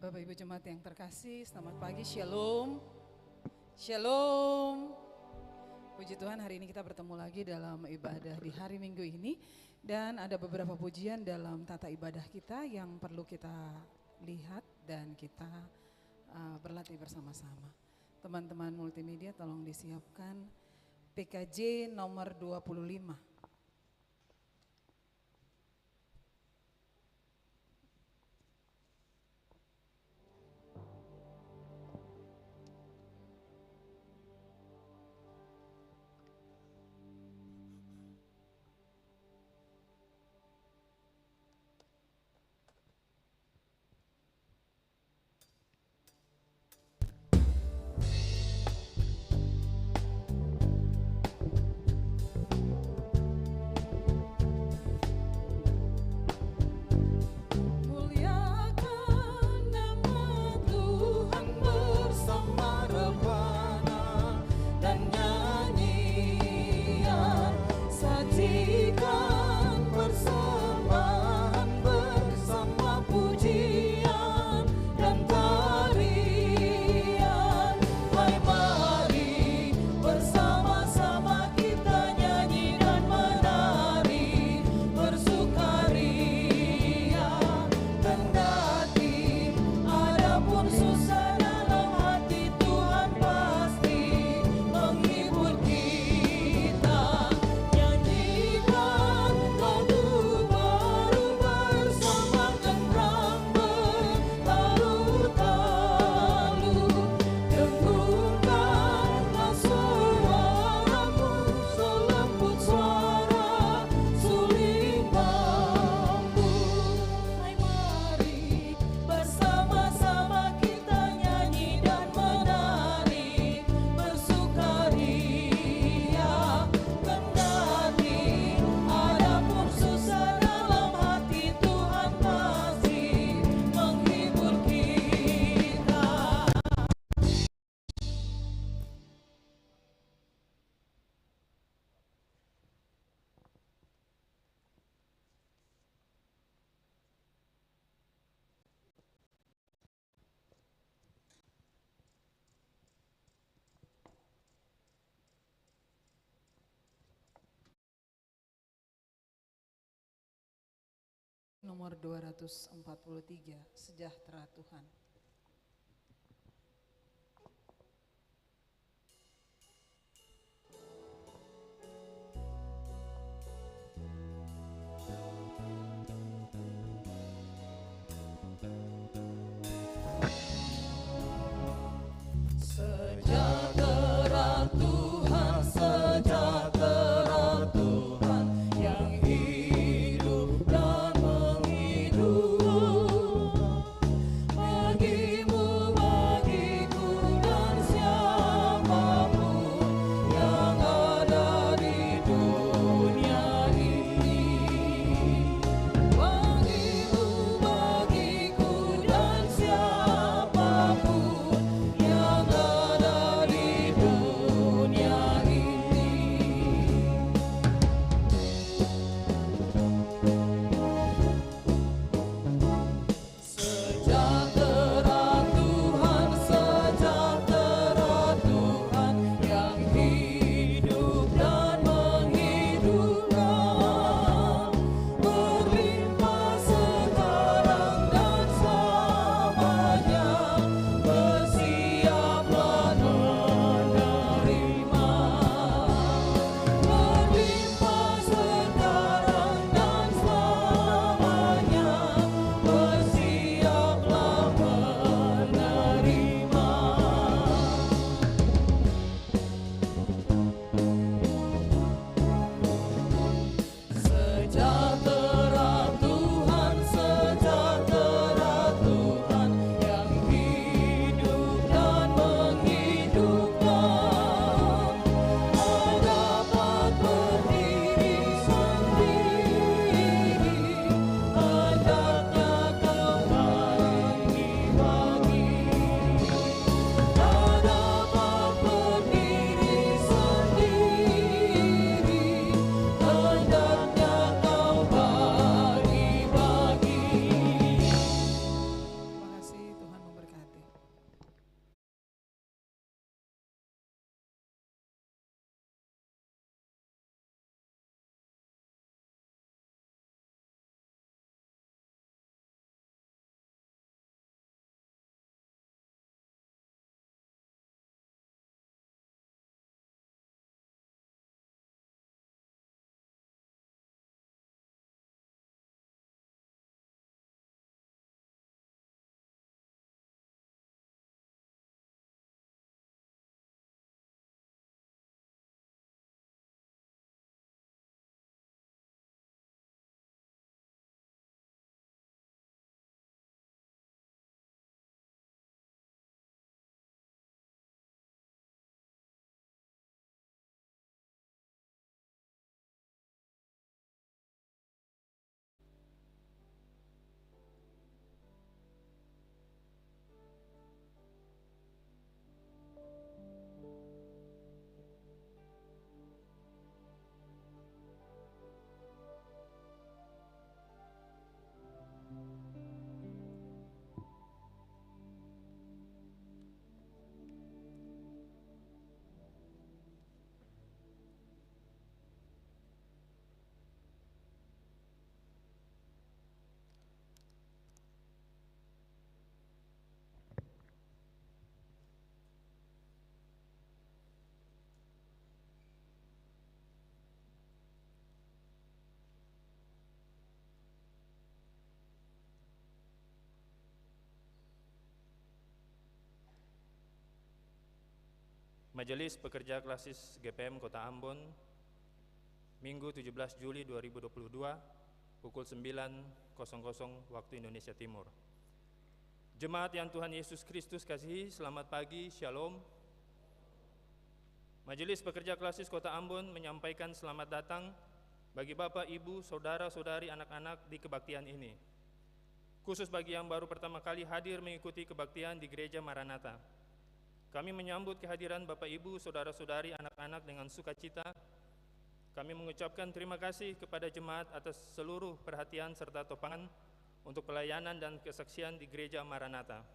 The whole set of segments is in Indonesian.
Bapak Ibu Jemaat yang terkasih, selamat pagi, Shalom. Shalom. Puji Tuhan, hari ini kita bertemu lagi dalam ibadah di hari Minggu ini. Dan ada beberapa pujian dalam tata ibadah kita yang perlu kita lihat dan kita berlatih bersama-sama. Teman-teman multimedia tolong disiapkan PKJ nomor 25. Nomor 243, Sejahtera Tuhan. Sejahtera Tuhan, sejahtera Tuhan yang hidup dan menghidup. Majelis Pekerja Klasis GPM Kota Ambon, Minggu 17 Juli 2022, pukul 9.00 waktu Indonesia Timur. Jemaat yang Tuhan Yesus Kristus kasihi, selamat pagi, Shalom. Majelis Pekerja Klasis Kota Ambon menyampaikan selamat datang bagi Bapak, Ibu, Saudara-saudari, anak-anak di kebaktian ini. Khusus bagi yang baru pertama kali hadir mengikuti kebaktian di Gereja Maranatha. Kami menyambut kehadiran Bapak, Ibu, Saudara-saudari, anak-anak dengan sukacita. Kami mengucapkan terima kasih kepada jemaat atas seluruh perhatian serta topangan untuk pelayanan dan kesaksian di Gereja Maranatha.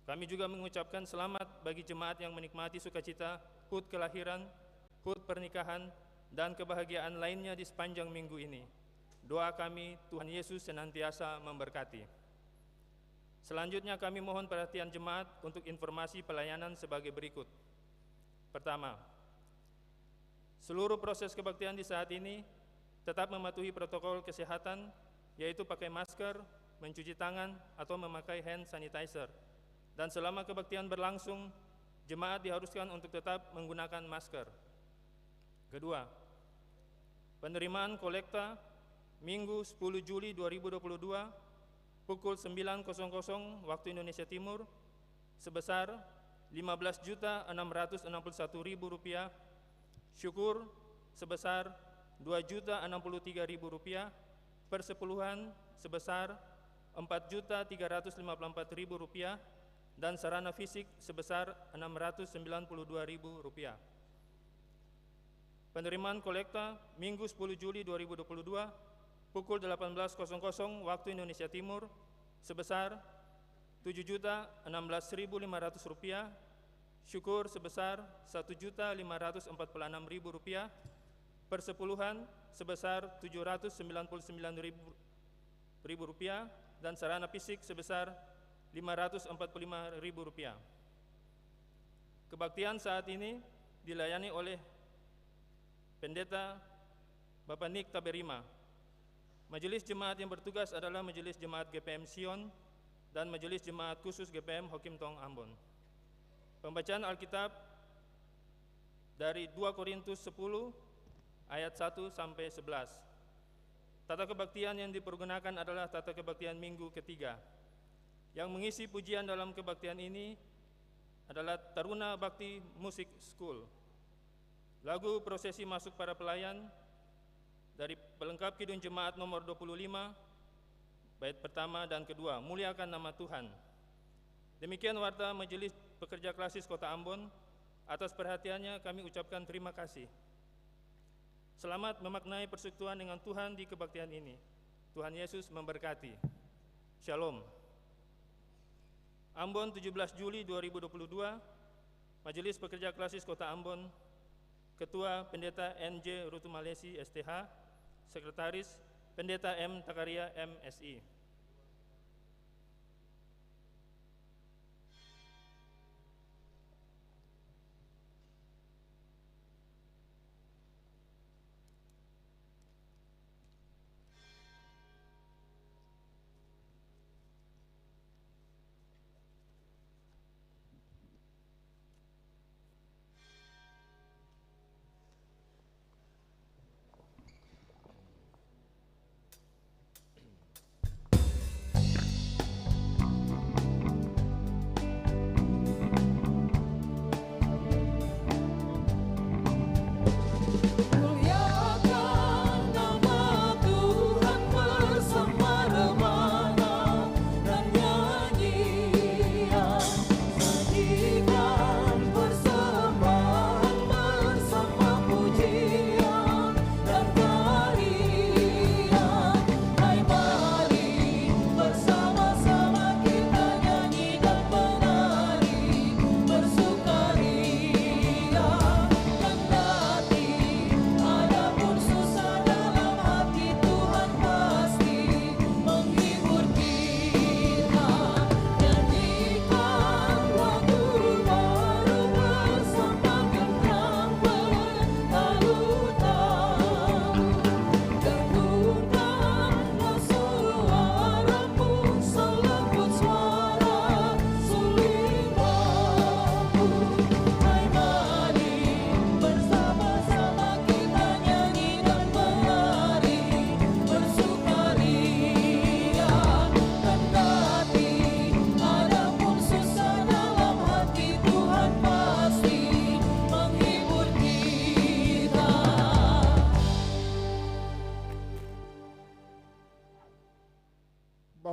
Kami juga mengucapkan selamat bagi jemaat yang menikmati sukacita HUT kelahiran, HUT pernikahan, dan kebahagiaan lainnya di sepanjang minggu ini. Doa kami, Tuhan Yesus senantiasa memberkati. Selanjutnya kami mohon perhatian jemaat untuk informasi pelayanan sebagai berikut. Pertama, seluruh proses kebaktian di saat ini tetap mematuhi protokol kesehatan, yaitu pakai masker, mencuci tangan, atau memakai hand sanitizer. Dan selama kebaktian berlangsung, jemaat diharuskan untuk tetap menggunakan masker. Kedua, penerimaan kolekta Minggu 10 Juli 2022 pukul 9.00 waktu Indonesia Timur sebesar Rp15.661.000, syukur sebesar Rp2.063.000, persepuluhan sebesar Rp4.354.000, dan sarana fisik sebesar Rp692.000. Penerimaan kolekta Minggu 10 Juli 2022 pukul 18.00 waktu Indonesia Timur sebesar Rp7.016.500, syukur sebesar Rp1.546.000, persepuluhan sebesar Rp799.000, dan sarana fisik sebesar Rp545.000. Kebaktian saat ini dilayani oleh Pendeta Bapak Nick Taberima. Majelis jemaat yang bertugas adalah Majelis Jemaat GPM Sion dan Majelis Jemaat Khusus GPM Hokim Tong Ambon. Pembacaan Alkitab dari 2 Korintus 10 ayat 1 sampai 11. Tata kebaktian yang dipergunakan adalah tata kebaktian minggu ketiga. Yang mengisi pujian dalam kebaktian ini adalah Taruna Bakti Music School. Lagu prosesi masuk para pelayan dari pelengkap Kidung Jemaat nomor 25, bait pertama dan kedua, muliakan nama Tuhan. Demikian warta Majelis Pekerja Klasis Kota Ambon. Atas perhatiannya kami ucapkan terima kasih. Selamat memaknai persekutuan dengan Tuhan di kebaktian ini. Tuhan Yesus memberkati. Shalom. Ambon 17 Juli 2022, Majelis Pekerja Klasis Kota Ambon, Ketua Pendeta NJ Rutumalesi STH, Sekretaris Pendeta M. Takaria MSI.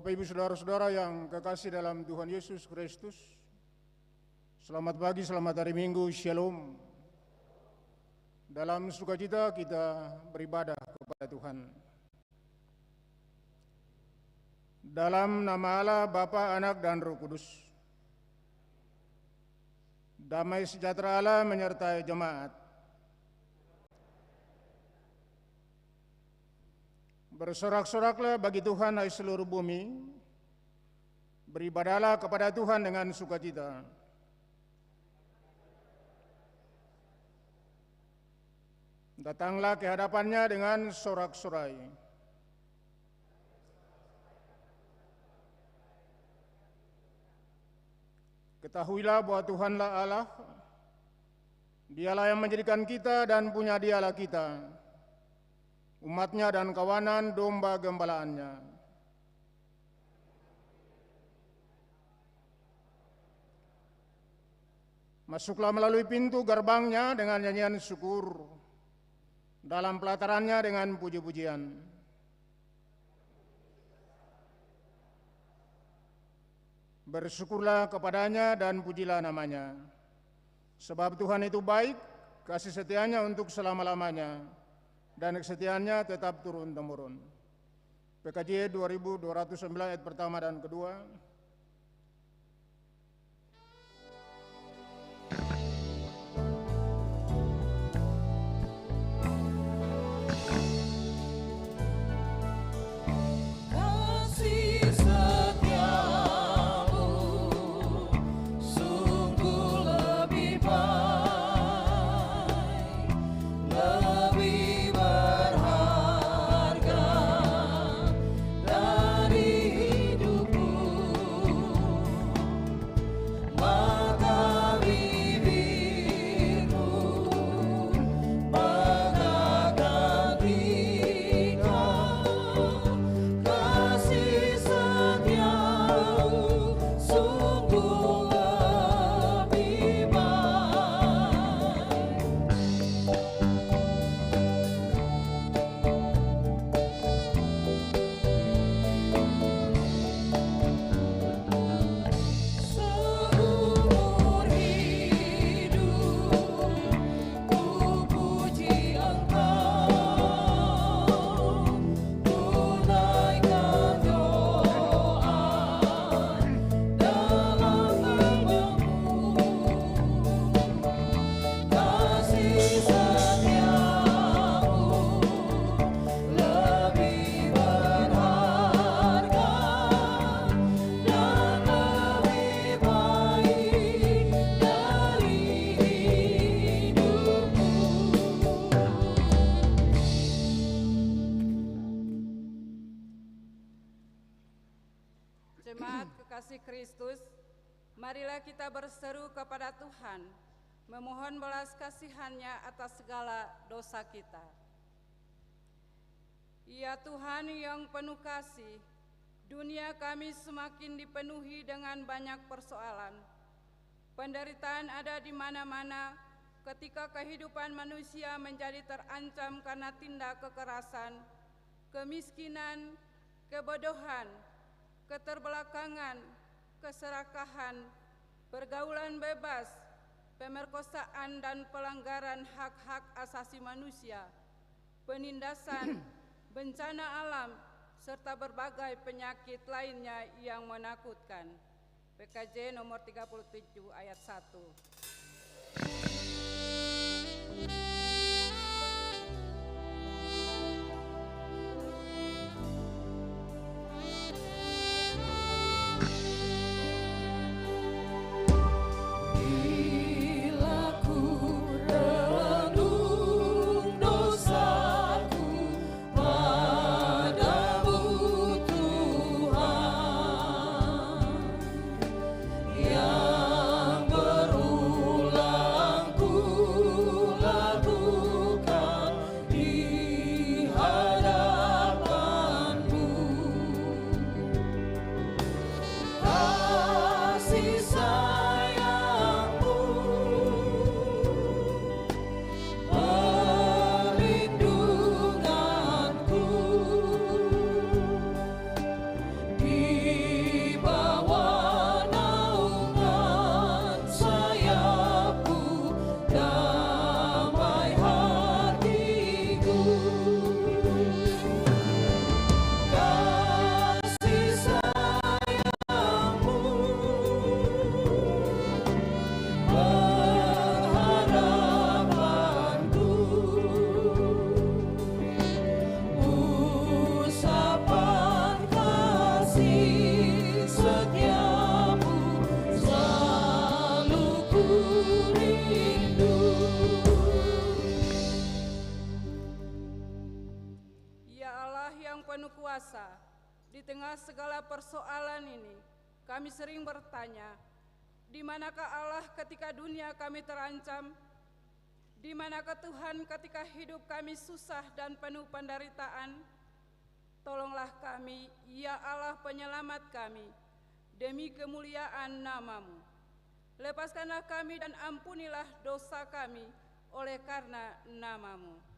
Bapak, Ibu, Saudara-saudara yang kekasih dalam Tuhan Yesus Kristus, selamat pagi, selamat hari Minggu, Shalom. Dalam sukacita kita beribadah kepada Tuhan. Dalam nama Allah, Bapa, Anak, dan Roh Kudus. Damai sejahtera Allah menyertai jemaat. Bersorak-soraklah bagi Tuhan hai seluruh bumi, beribadahlah kepada Tuhan dengan sukacita. Datanglah ke hadapannya dengan sorak-sorai. Ketahuilah bahwa Tuhanlah Allah, Dialah yang menjadikan kita dan punya Dialah kita, umatnya dan kawanan domba gembalaannya. Masuklah melalui pintu gerbangnya dengan nyanyian syukur, dalam pelatarannya dengan puji-pujian. Bersyukurlah kepadanya dan pujilah namanya. Sebab Tuhan itu baik, kasih setianya untuk selama-lamanya, dan kesetiaannya tetap turun-temurun. PKJ 2209 ayat pertama dan kedua. Jemaat kekasih Kristus, marilah kita berseru kepada Tuhan, memohon belas kasihan-Nya atas segala dosa kita. Ya Tuhan yang penuh kasih, dunia kami semakin dipenuhi dengan banyak persoalan. Penderitaan ada di mana-mana ketika kehidupan manusia menjadi terancam karena tindak kekerasan, kemiskinan, kebodohan, keterbelakangan, keserakahan, pergaulan bebas, pemerkosaan dan pelanggaran hak-hak asasi manusia, penindasan, bencana alam, serta berbagai penyakit lainnya yang menakutkan. PKJ nomor 37 ayat 1. Yang berulang penuh kuasa, di tengah segala persoalan ini, kami sering bertanya, di manakah Allah ketika dunia kami terancam? Di manakah Tuhan ketika hidup kami susah dan penuh penderitaan? Tolonglah kami, ya Allah penyelamat kami, demi kemuliaan nama-Mu. Lepaskanlah kami dan ampunilah dosa kami oleh karena nama-Mu.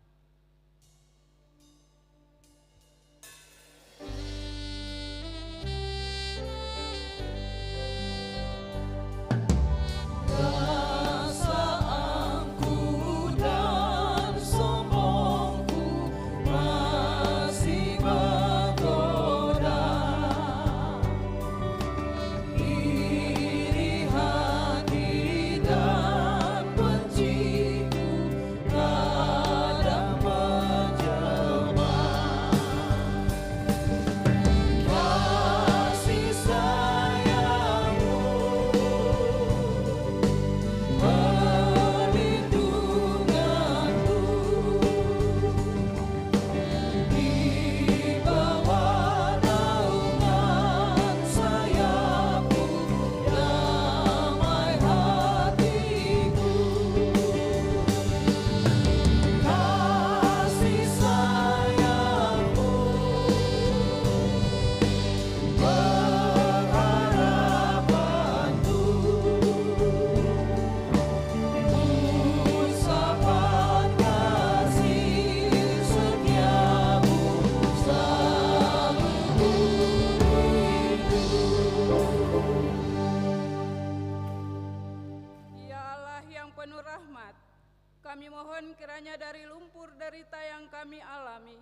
Kami mohon kiranya dari lumpur derita yang kami alami,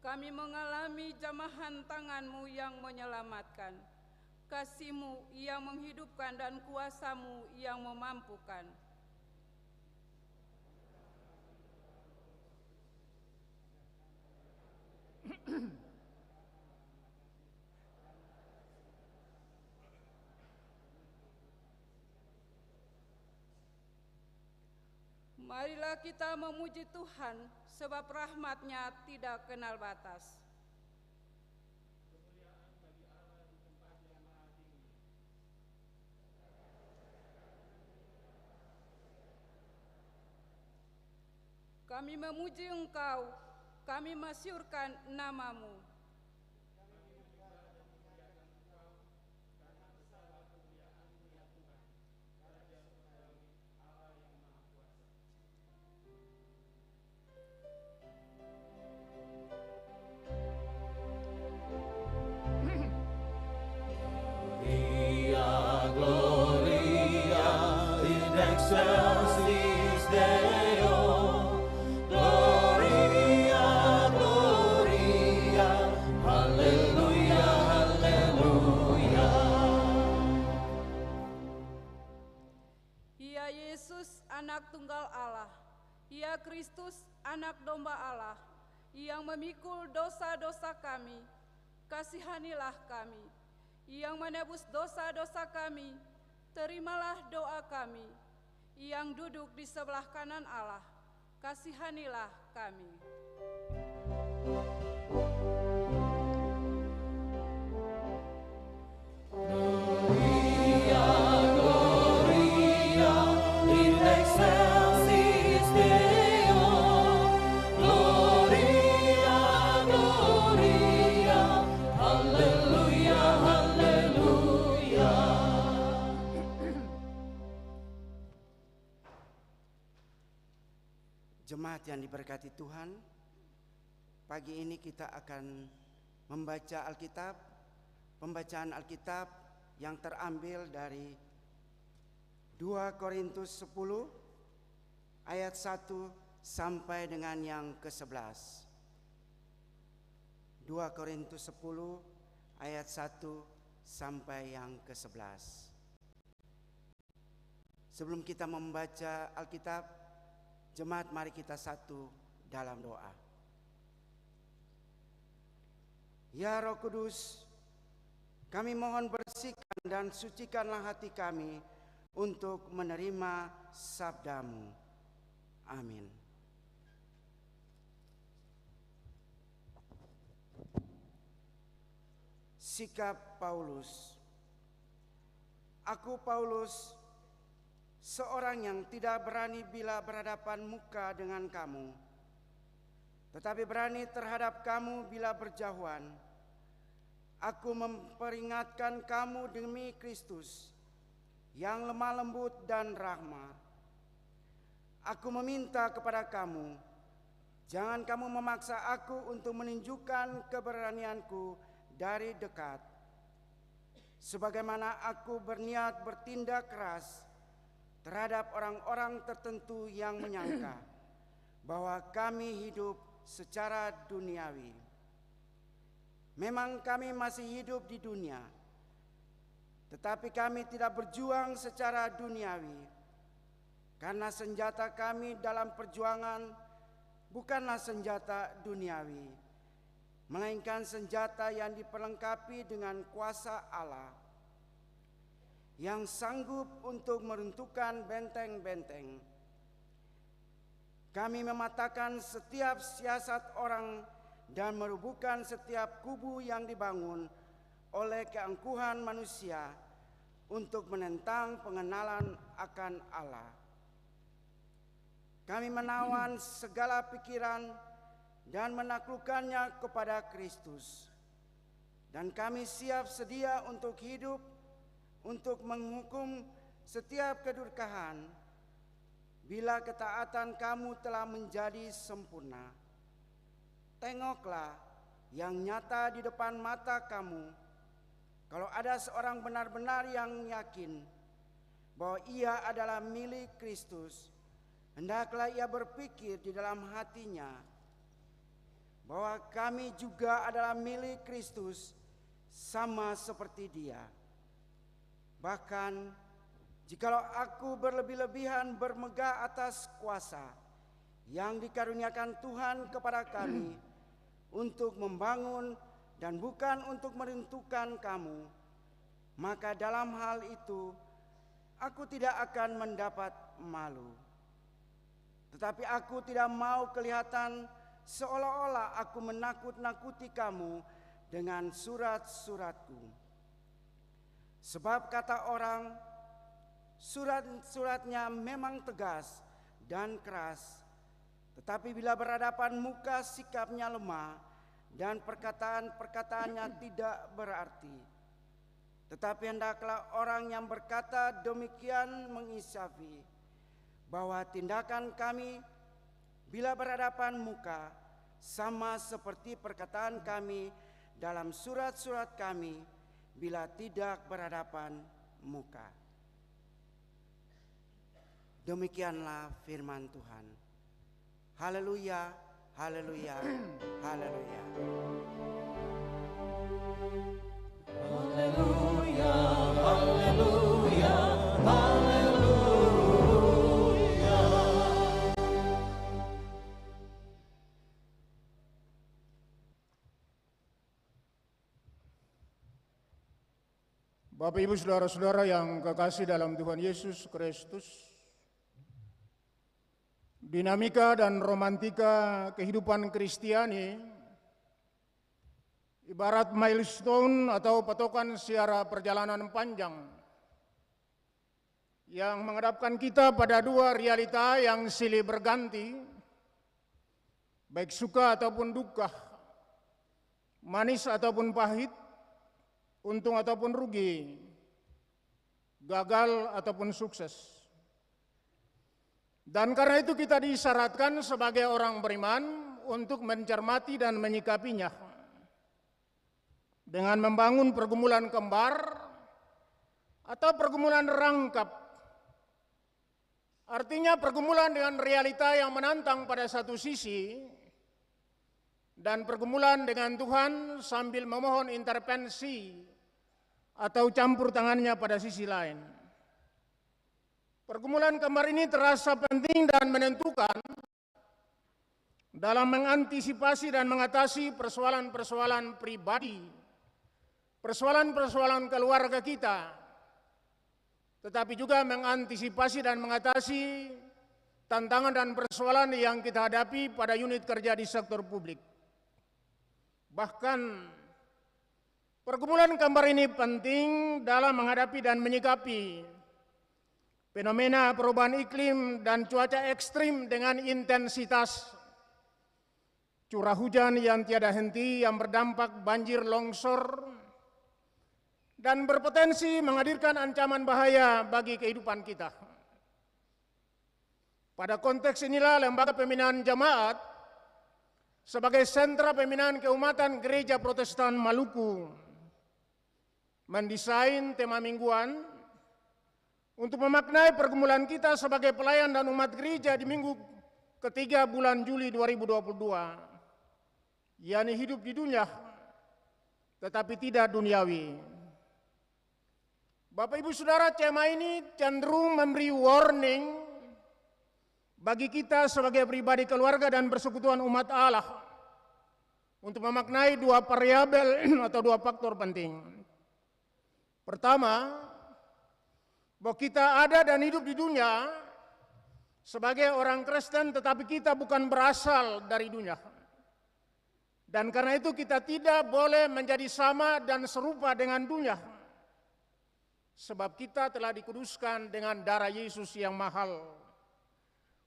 kami mengalami jamahan tangan-Mu yang menyelamatkan, kasih-Mu yang menghidupkan dan kuasa-Mu yang memampukan. Marilah kita memuji Tuhan, sebab rahmat-Nya tidak kenal batas. Kami memuji Engkau, kami masyurkan nama-Mu. Excelsis Deo, Gloria, Gloria, Haleluya, Haleluya. Ya Yesus, anak tunggal Allah, ya Kristus, anak domba Allah, yang memikul dosa-dosa kami, kasihanilah kami. Yang menebus dosa-dosa kami, terimalah doa kami. Yang duduk di sebelah kanan Allah, kasihanilah kami. Gloria, Gloria, in excelsis Deo, Gloria, Gloria, Haleluya, Haleluya. Jemaat yang diberkati Tuhan, pagi ini kita akan membaca Alkitab, pembacaan Alkitab yang terambil dari 2 Korintus 10 ayat 1 sampai dengan yang ke-11. 2 Korintus 10 ayat 1 sampai yang ke-11. Sebelum kita membaca Alkitab, jemaat, mari kita satu dalam doa. Ya Roh Kudus, kami mohon bersihkan dan sucikanlah hati kami untuk menerima sabda-Mu. Amin. Sikap Paulus. Aku Paulus, seorang yang tidak berani bila berhadapan muka dengan kamu, tetapi berani terhadap kamu bila berjauhan. Aku memperingatkan kamu demi Kristus yang lemah lembut dan rahma. Aku meminta kepada kamu, jangan kamu memaksa aku untuk menunjukkan keberanianku dari dekat, sebagaimana aku berniat bertindak keras terhadap orang-orang tertentu yang menyangka bahwa kami hidup secara duniawi. Memang kami masih hidup di dunia, tetapi kami tidak berjuang secara duniawi, karena senjata kami dalam perjuangan bukanlah senjata duniawi, melainkan senjata yang diperlengkapi dengan kuasa Allah, yang sanggup untuk meruntuhkan benteng-benteng. Kami mematahkan setiap siasat orang dan merubuhkan setiap kubu yang dibangun oleh keangkuhan manusia untuk menentang pengenalan akan Allah. Kami menawan segala pikiran dan menaklukkannya kepada Kristus. Dan kami siap sedia untuk hidup, untuk menghukum setiap kedurhakaan, bila ketaatan kamu telah menjadi sempurna. Tengoklah yang nyata di depan mata kamu. Kalau ada seorang benar-benar yang yakin bahwa ia adalah milik Kristus, hendaklah ia berpikir di dalam hatinya bahwa kami juga adalah milik Kristus, sama seperti Dia. Bahkan jikalau aku berlebih-lebihan bermegah atas kuasa yang dikaruniakan Tuhan kepada kami untuk membangun dan bukan untuk meruntuhkan kamu, maka dalam hal itu aku tidak akan mendapat malu. Tetapi aku tidak mau kelihatan seolah-olah aku menakut-nakuti kamu dengan surat-suratku. Sebab kata orang, surat-suratnya memang tegas dan keras, tetapi bila berhadapan muka sikapnya lemah dan perkataan-perkataannya tidak berarti. Tetapi hendaklah orang yang berkata demikian menginsafi bahwa tindakan kami bila berhadapan muka sama seperti perkataan kami dalam surat-surat kami bila tidak berhadapan muka. Demikianlah firman Tuhan. Haleluya, haleluya, haleluya. Haleluya, haleluya, haleluya. Bapak Ibu saudara-saudara yang kekasih dalam Tuhan Yesus Kristus, dinamika dan romantika kehidupan Kristiani ibarat milestone atau patokan sejarah perjalanan panjang yang menghadapkan kita pada dua realita yang silih berganti, baik suka ataupun duka, manis ataupun pahit, untung ataupun rugi, gagal ataupun sukses. Dan karena itu kita disyaratkan sebagai orang beriman untuk mencermati dan menyikapinya dengan membangun pergumulan kembar atau pergumulan rangkap. Artinya pergumulan dengan realita yang menantang pada satu sisi dan pergumulan dengan Tuhan sambil memohon intervensi atau campur tangannya pada sisi lain. Pergumulan kembar ini terasa penting dan menentukan dalam mengantisipasi dan mengatasi persoalan-persoalan pribadi, persoalan-persoalan keluarga kita, tetapi juga mengantisipasi dan mengatasi tantangan dan persoalan yang kita hadapi pada unit kerja di sektor publik. Bahkan Pergumulan kembar ini penting dalam menghadapi dan menyikapi fenomena perubahan iklim dan cuaca ekstrim dengan intensitas curah hujan yang tiada henti yang berdampak banjir longsor dan berpotensi menghadirkan ancaman bahaya bagi kehidupan kita. Pada konteks inilah Lembaga Pembinaan Jemaat sebagai sentra pembinaan keumatan Gereja Protestan Maluku mendesain tema mingguan untuk memaknai pergumulan kita sebagai pelayan dan umat gereja di minggu ketiga bulan Juli 2022, yakni hidup di dunia tetapi tidak duniawi. Bapak Ibu Saudara, tema ini cenderung memberi warning bagi kita sebagai pribadi, keluarga dan persekutuan umat Allah untuk memaknai dua variabel atau dua faktor penting. Pertama, bahwa kita ada dan hidup di dunia sebagai orang Kristen, tetapi kita bukan berasal dari dunia. Dan karena itu kita tidak boleh menjadi sama dan serupa dengan dunia. Sebab kita telah dikuduskan dengan darah Yesus yang mahal.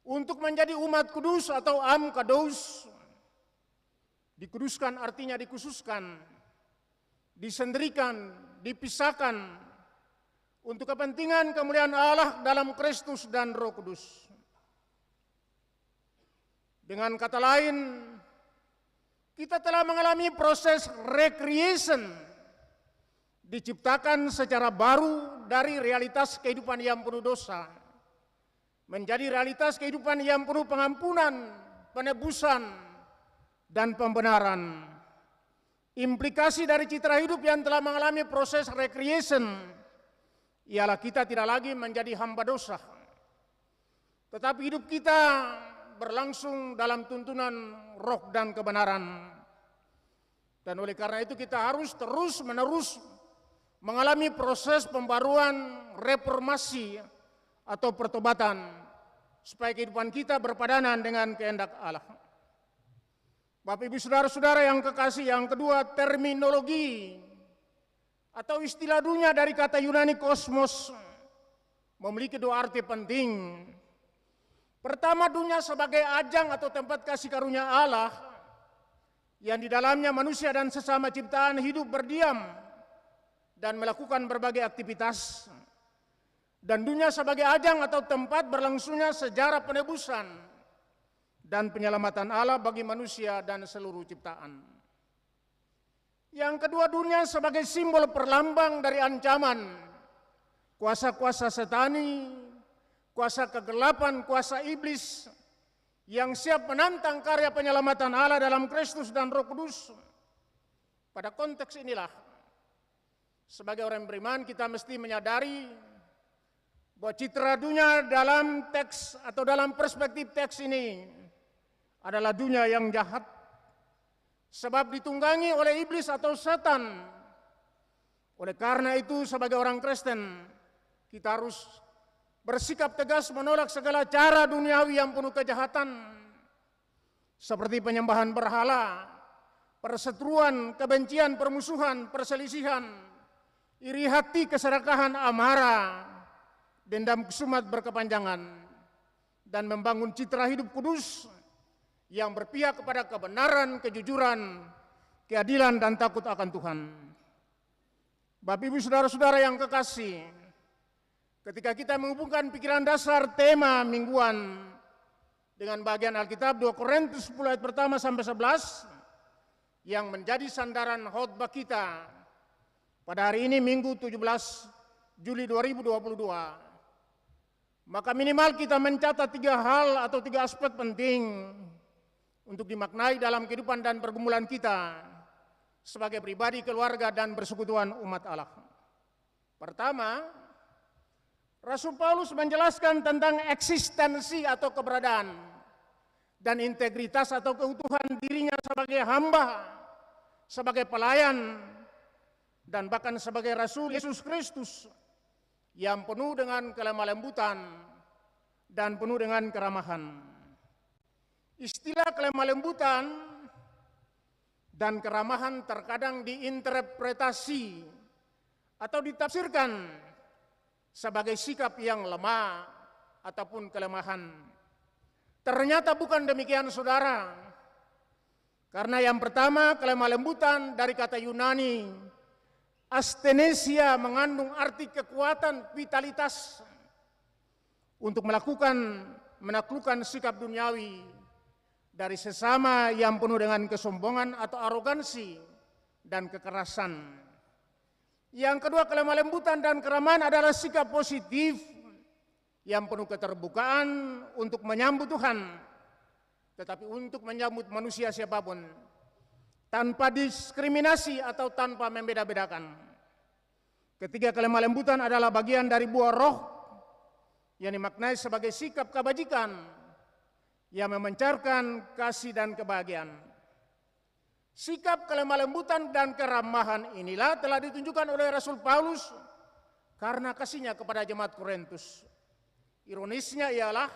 Untuk menjadi umat kudus atau am kados. Dikuduskan artinya dikhususkan, disendirikan, dipisahkan untuk kepentingan kemuliaan Allah dalam Kristus dan Roh Kudus. Dengan kata lain, kita telah mengalami proses recreation, diciptakan secara baru dari realitas kehidupan yang penuh dosa, menjadi realitas kehidupan yang penuh pengampunan, penebusan, dan pembenaran. Implikasi dari citra hidup yang telah mengalami proses recreation ialah kita tidak lagi menjadi hamba dosa, tetapi hidup kita berlangsung dalam tuntunan roh dan kebenaran. Dan oleh karena itu kita harus terus-menerus mengalami proses pembaruan, reformasi atau pertobatan supaya kehidupan kita berpadanan dengan kehendak Allah. Bapak Ibu Saudara-saudara yang kekasih, yang kedua, terminologi atau istilah dunia dari kata Yunani kosmos memiliki dua arti penting. Pertama, dunia sebagai ajang atau tempat kasih karunia Allah yang di dalamnya manusia dan sesama ciptaan hidup berdiam dan melakukan berbagai aktivitas. Dan dunia sebagai ajang atau tempat berlangsungnya sejarah penebusan dan penyelamatan Allah bagi manusia dan seluruh ciptaan. Yang kedua, dunia sebagai simbol perlambang dari ancaman kuasa-kuasa setani, kuasa kegelapan, kuasa iblis yang siap menantang karya penyelamatan Allah dalam Kristus dan Roh Kudus. Pada konteks inilah, sebagai orang beriman kita mesti menyadari bahwa citra dunia dalam teks atau dalam perspektif teks ini adalah dunia yang jahat, sebab ditunggangi oleh iblis atau setan. Oleh karena itu sebagai orang Kristen kita harus bersikap tegas menolak segala cara duniawi yang penuh kejahatan, seperti penyembahan berhala, perseteruan, kebencian, permusuhan, perselisihan, iri hati, keserakahan, amarah, dendam kesumat berkepanjangan, dan membangun citra hidup kudus yang berpihak kepada kebenaran, kejujuran, keadilan, dan takut akan Tuhan. Bapak Ibu Saudara-saudara yang kekasih, ketika kita menghubungkan pikiran dasar tema mingguan dengan bagian Alkitab 2 Korintus 10 ayat pertama sampai 11 yang menjadi sandaran khotbah kita pada hari ini Minggu 17 Juli 2022, maka minimal kita mencatat 3 hal atau 3 aspek penting untuk dimaknai dalam kehidupan dan pergumulan kita sebagai pribadi, keluarga, dan persekutuan umat Allah. Pertama, Rasul Paulus menjelaskan tentang eksistensi atau keberadaan dan integritas atau keutuhan dirinya sebagai hamba, sebagai pelayan, dan bahkan sebagai Rasul Yesus Kristus yang penuh dengan kelemah lembutan dan penuh dengan keramahan. Istilah kelemah lembutan dan keramahan terkadang diinterpretasi atau ditafsirkan sebagai sikap yang lemah ataupun kelemahan. Ternyata bukan demikian, saudara. Karena yang pertama, kelemah lembutan dari kata Yunani asthenesia mengandung arti kekuatan, vitalitas untuk menaklukkan sikap duniawi dari sesama yang penuh dengan kesombongan atau arogansi dan kekerasan. Yang kedua, kelemah lembutan dan keramahan adalah sikap positif yang penuh keterbukaan untuk menyambut Tuhan, tetapi untuk menyambut manusia siapapun, tanpa diskriminasi atau tanpa membeda-bedakan. Ketiga, kelemah lembutan adalah bagian dari buah roh yang dimaknai sebagai sikap kebajikan yang memancarkan kasih dan kebahagiaan. Sikap kelemah lembutan dan keramahan inilah telah ditunjukkan oleh Rasul Paulus karena kasihnya kepada jemaat Korintus. Ironisnya ialah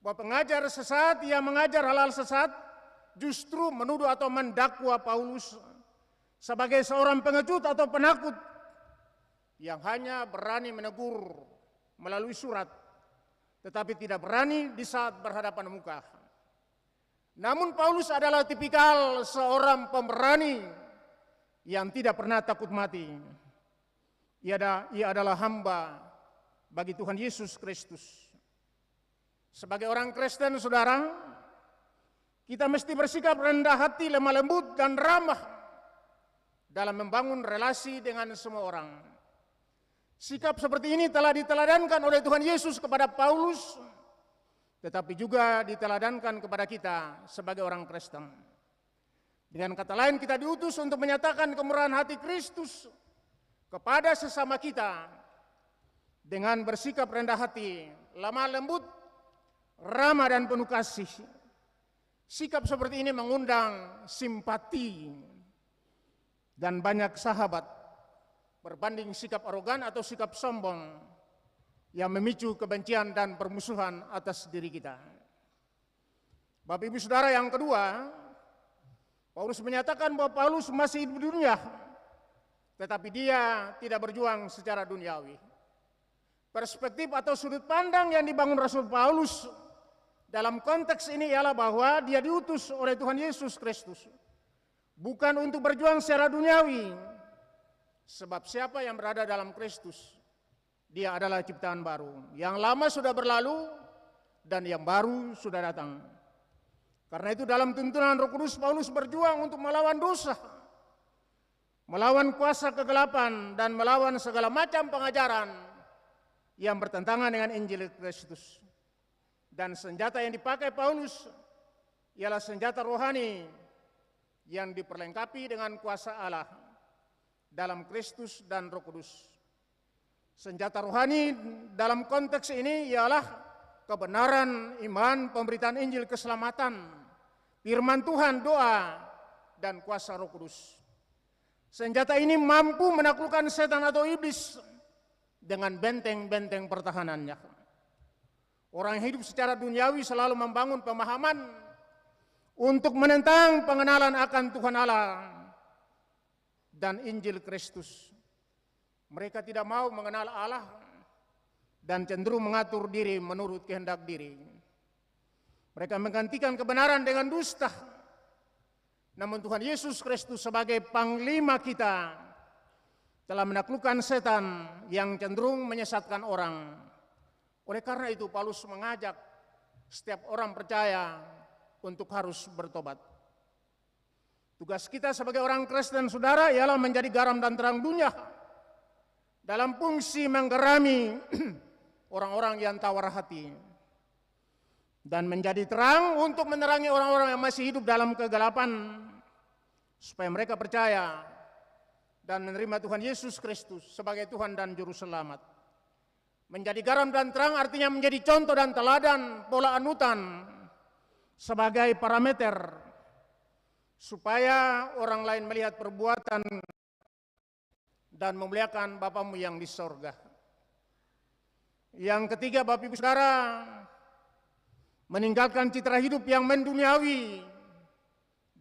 bahwa pengajar sesat yang mengajar hal-hal sesat justru menuduh atau mendakwa Paulus sebagai seorang pengecut atau penakut yang hanya berani menegur melalui surat, tetapi tidak berani di saat berhadapan muka. Namun Paulus adalah tipikal seorang pemberani yang tidak pernah takut mati. Ia adalah hamba bagi Tuhan Yesus Kristus. Sebagai orang Kristen, saudara, kita mesti bersikap rendah hati, lemah lembut, dan ramah dalam membangun relasi dengan semua orang. Sikap seperti ini telah diteladankan oleh Tuhan Yesus kepada Paulus, tetapi juga diteladankan kepada kita sebagai orang Kristen. Dengan kata lain, kita diutus untuk menyatakan kemurahan hati Kristus kepada sesama kita dengan bersikap rendah hati, lemah lembut, ramah dan penuh kasih. Sikap seperti ini mengundang simpati dan banyak sahabat berbanding sikap arogan atau sikap sombong yang memicu kebencian dan permusuhan atas diri kita. Bapak Ibu Saudara, yang kedua, Paulus menyatakan bahwa Paulus masih hidup di dunia, tetapi dia tidak berjuang secara duniawi. Perspektif atau sudut pandang yang dibangun Rasul Paulus dalam konteks ini ialah bahwa dia diutus oleh Tuhan Yesus Kristus bukan untuk berjuang secara duniawi, sebab siapa yang berada dalam Kristus, dia adalah ciptaan baru. Yang lama sudah berlalu dan yang baru sudah datang. Karena itu dalam tuntunan Roh Kudus, Paulus berjuang untuk melawan dosa, melawan kuasa kegelapan, dan melawan segala macam pengajaran yang bertentangan dengan Injil Kristus. Dan senjata yang dipakai Paulus ialah senjata rohani yang diperlengkapi dengan kuasa Allah dalam Kristus dan Roh Kudus. Senjata rohani dalam konteks ini ialah kebenaran, iman, pemberitaan Injil, keselamatan, firman Tuhan, doa, dan kuasa Roh Kudus. Senjata ini mampu menaklukkan setan atau iblis dengan benteng-benteng pertahanannya. Orang yang hidup secara duniawi selalu membangun pemahaman untuk menentang pengenalan akan Tuhan Allah dan Injil Kristus. Mereka tidak mau mengenal Allah dan cenderung mengatur diri menurut kehendak diri. Mereka menggantikan kebenaran dengan dusta. Namun Tuhan Yesus Kristus sebagai panglima kita telah menaklukkan setan yang cenderung menyesatkan orang. Oleh karena itu Paulus mengajak setiap orang percaya untuk harus bertobat. Tugas kita sebagai orang Kristen, saudara, ialah menjadi garam dan terang dunia dalam fungsi menggerami orang-orang yang tawar hati dan menjadi terang untuk menerangi orang-orang yang masih hidup dalam kegelapan supaya mereka percaya dan menerima Tuhan Yesus Kristus sebagai Tuhan dan Juru Selamat. Menjadi garam dan terang artinya menjadi contoh dan teladan, pola anutan sebagai parameter supaya orang lain melihat perbuatan dan memuliakan Bapamu yang di sorga. Yang ketiga, Bapak Ibu Saudara, meninggalkan citra hidup yang menduniawi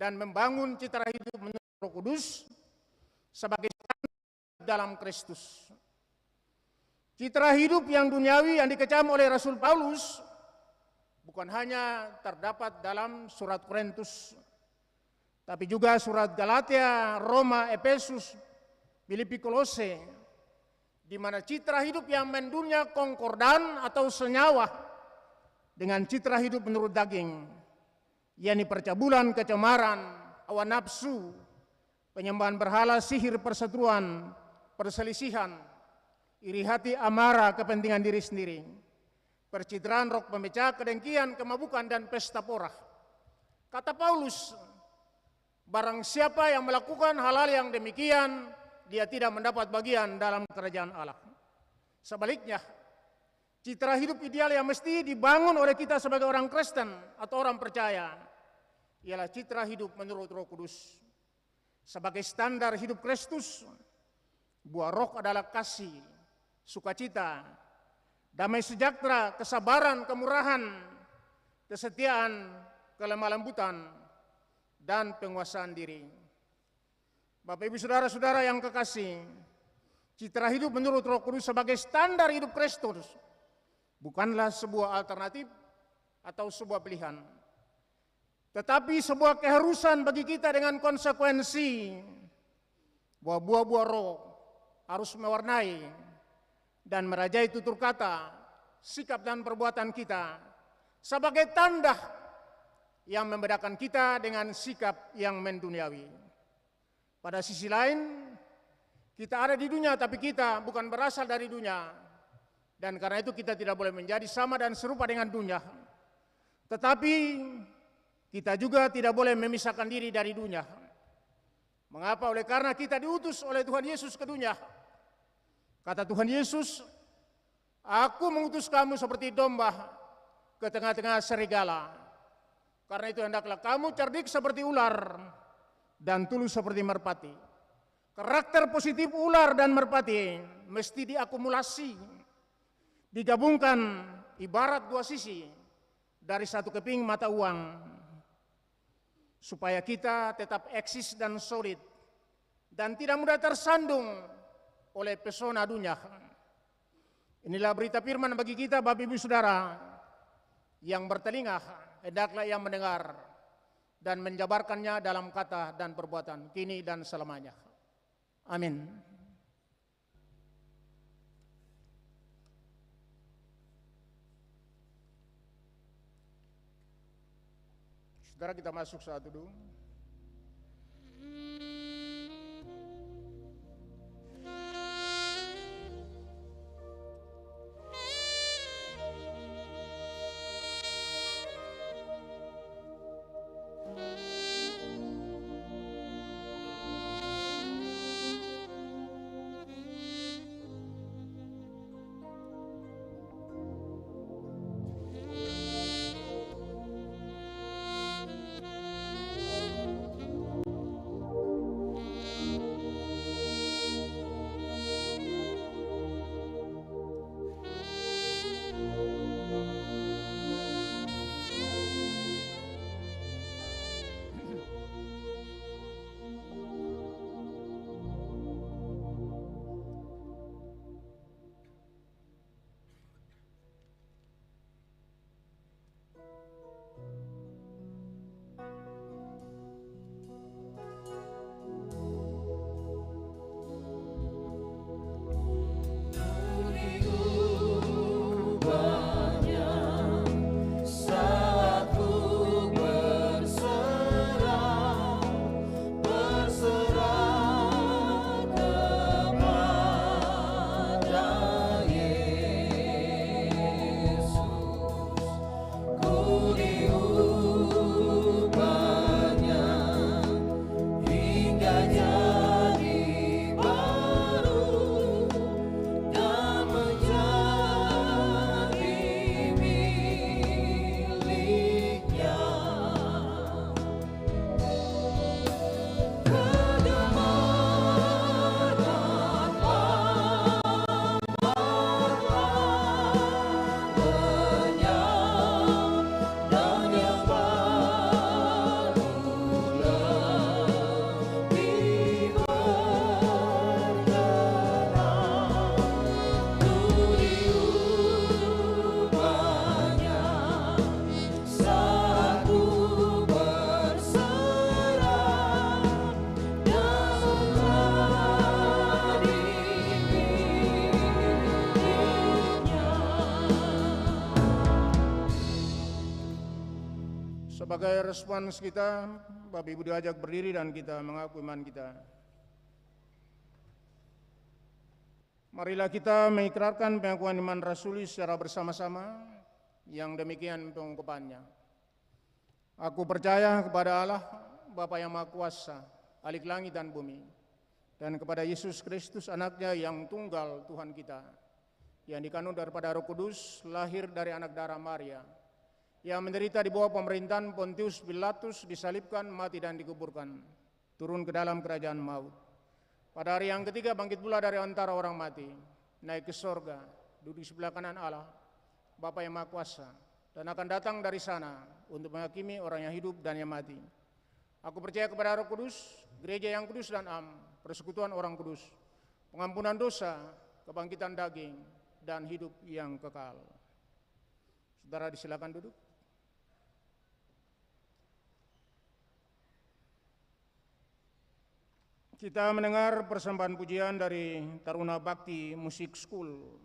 dan membangun citra hidup menurut Roh Kudus sebagai standar dalam Kristus. Citra hidup yang duniawi yang dikecam oleh Rasul Paulus bukan hanya terdapat dalam surat Korintus, tapi juga surat Galatia, Roma, Efesus, Filipi, Kolose, di mana citra hidup yang mendunia konkordan atau senyawa dengan citra hidup menurut daging, yakni percabulan, kecemaran, hawa nafsu, penyembahan berhala, sihir, perseteruan, perselisihan, iri hati, amarah, kepentingan diri sendiri, percitraan, roh pemecah, kedengkian, kemabukan, dan pesta pora. Kata Paulus, barang siapa yang melakukan hal-hal yang demikian, dia tidak mendapat bagian dalam kerajaan Allah. Sebaliknya, citra hidup ideal yang mesti dibangun oleh kita sebagai orang Kristen atau orang percaya ialah citra hidup menurut Roh Kudus. Sebagai standar hidup Kristus, buah roh adalah kasih, sukacita, damai sejahtera, kesabaran, kemurahan, kesetiaan, kelemah lembutan, dan penguasaan diri. Bapak, Ibu, saudara-saudara yang kekasih, citra hidup menurut Roh Kudus sebagai standar hidup Kristus bukanlah sebuah alternatif atau sebuah pilihan, tetapi sebuah keharusan bagi kita dengan konsekuensi bahwa buah-buah roh harus mewarnai dan merajai tutur kata, sikap dan perbuatan kita sebagai tanda yang membedakan kita dengan sikap yang menduniawi. Pada sisi lain, kita ada di dunia tapi kita bukan berasal dari dunia, dan karena itu kita tidak boleh menjadi sama dan serupa dengan dunia. Tetapi kita juga tidak boleh memisahkan diri dari dunia. Mengapa? Oleh karena kita diutus oleh Tuhan Yesus ke dunia. Kata Tuhan Yesus, "Aku mengutus kamu seperti domba ke tengah-tengah serigala. Karena itu hendaklah kamu cerdik seperti ular dan tulus seperti merpati." Karakter positif ular dan merpati mesti diakumulasi, digabungkan ibarat dua sisi dari satu keping mata uang, supaya kita tetap eksis dan solid dan tidak mudah tersandung oleh pesona dunia. Inilah berita firman bagi kita, Bapak, Ibu, Saudara, yang bertelinga hendaklah yang mendengar dan menjabarkannya dalam kata dan perbuatan kini dan selamanya. Amin. Saudara, kita masuk saat teduh. Sebagai respons kita, Bapak Ibu diajak berdiri dan kita mengaku iman kita. Marilah kita mengikrarkan pengakuan iman rasuli secara bersama-sama, yang demikian pengungkapannya. Aku percaya kepada Allah, Bapa yang Maha Kuasa, Khalik langit dan bumi, dan kepada Yesus Kristus, Anaknya yang tunggal Tuhan kita, yang dikandung daripada Roh Kudus, lahir dari anak darah Maria, yang menderita di bawah pemerintahan Pontius Pilatus, disalibkan, mati dan dikuburkan, turun ke dalam kerajaan maut. Pada hari yang ketiga bangkit pula dari antara orang mati, naik ke sorga, duduk di sebelah kanan Allah, Bapa yang Maha Kuasa, dan akan datang dari sana untuk menghakimi orang yang hidup dan yang mati. Aku percaya kepada Roh Kudus, gereja yang kudus dan am, persekutuan orang kudus, pengampunan dosa, kebangkitan daging, dan hidup yang kekal. Saudara disilakan duduk. Kita mendengar persembahan pujian dari Taruna Bakti Music School.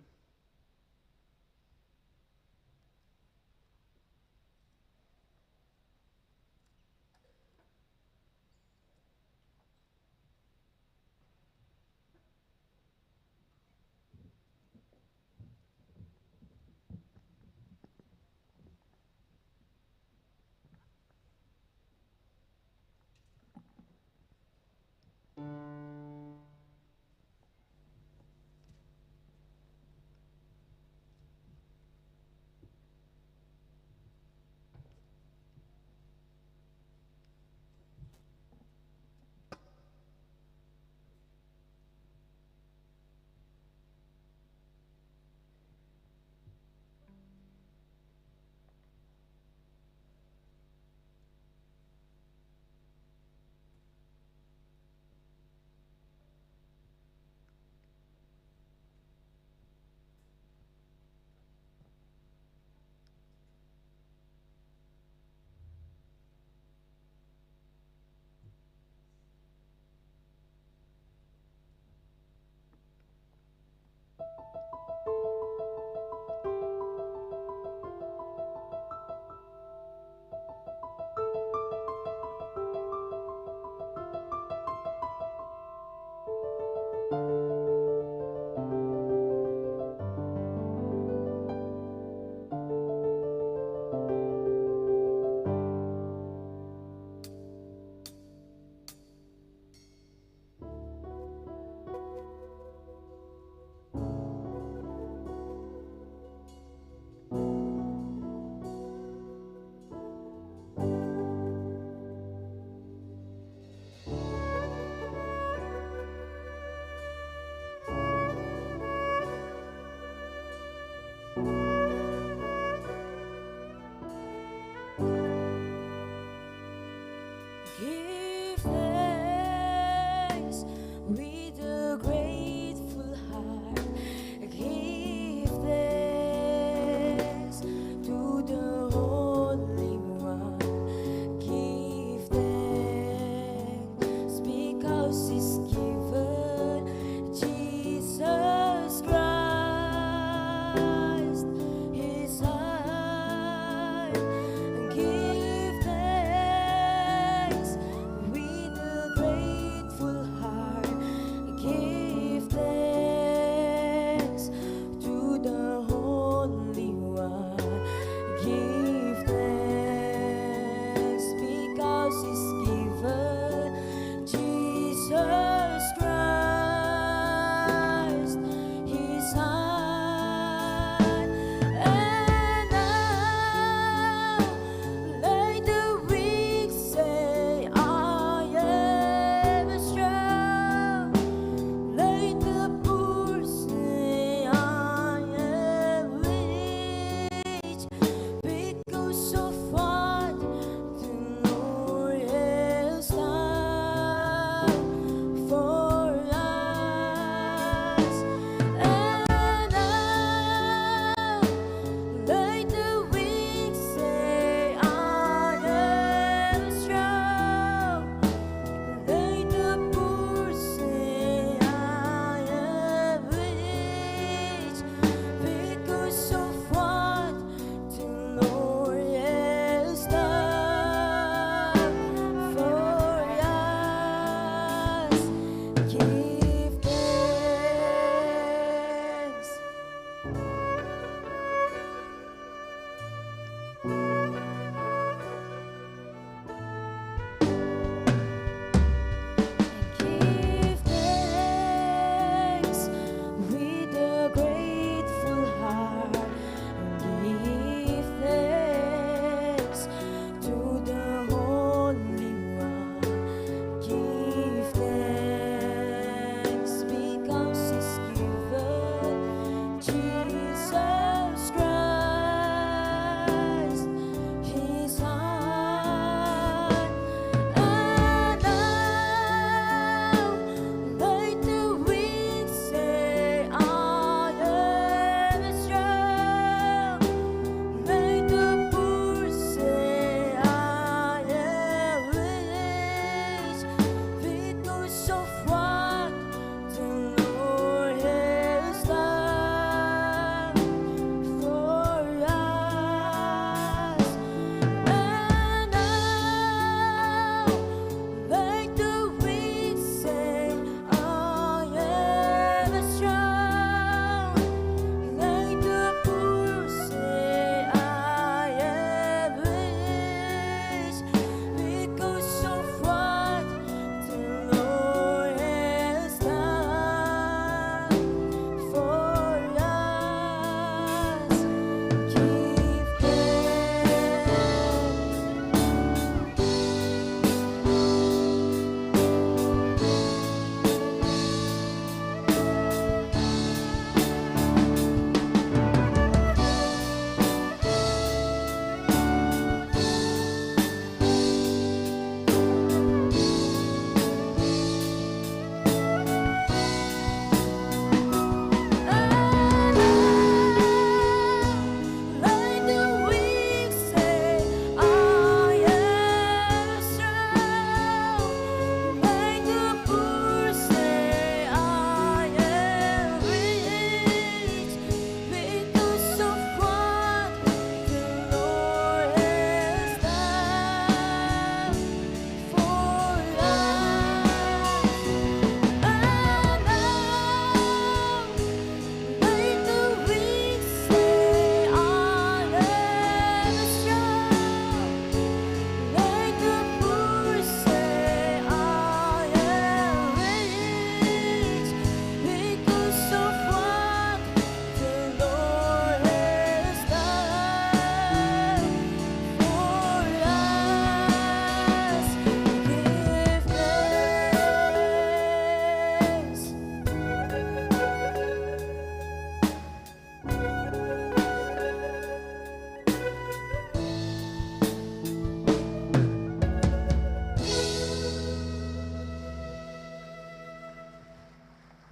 Give thanks with a grateful heart. Give thanks to the Holy One. Give thanks because He's given Jesus Christ, His Son. Give thanks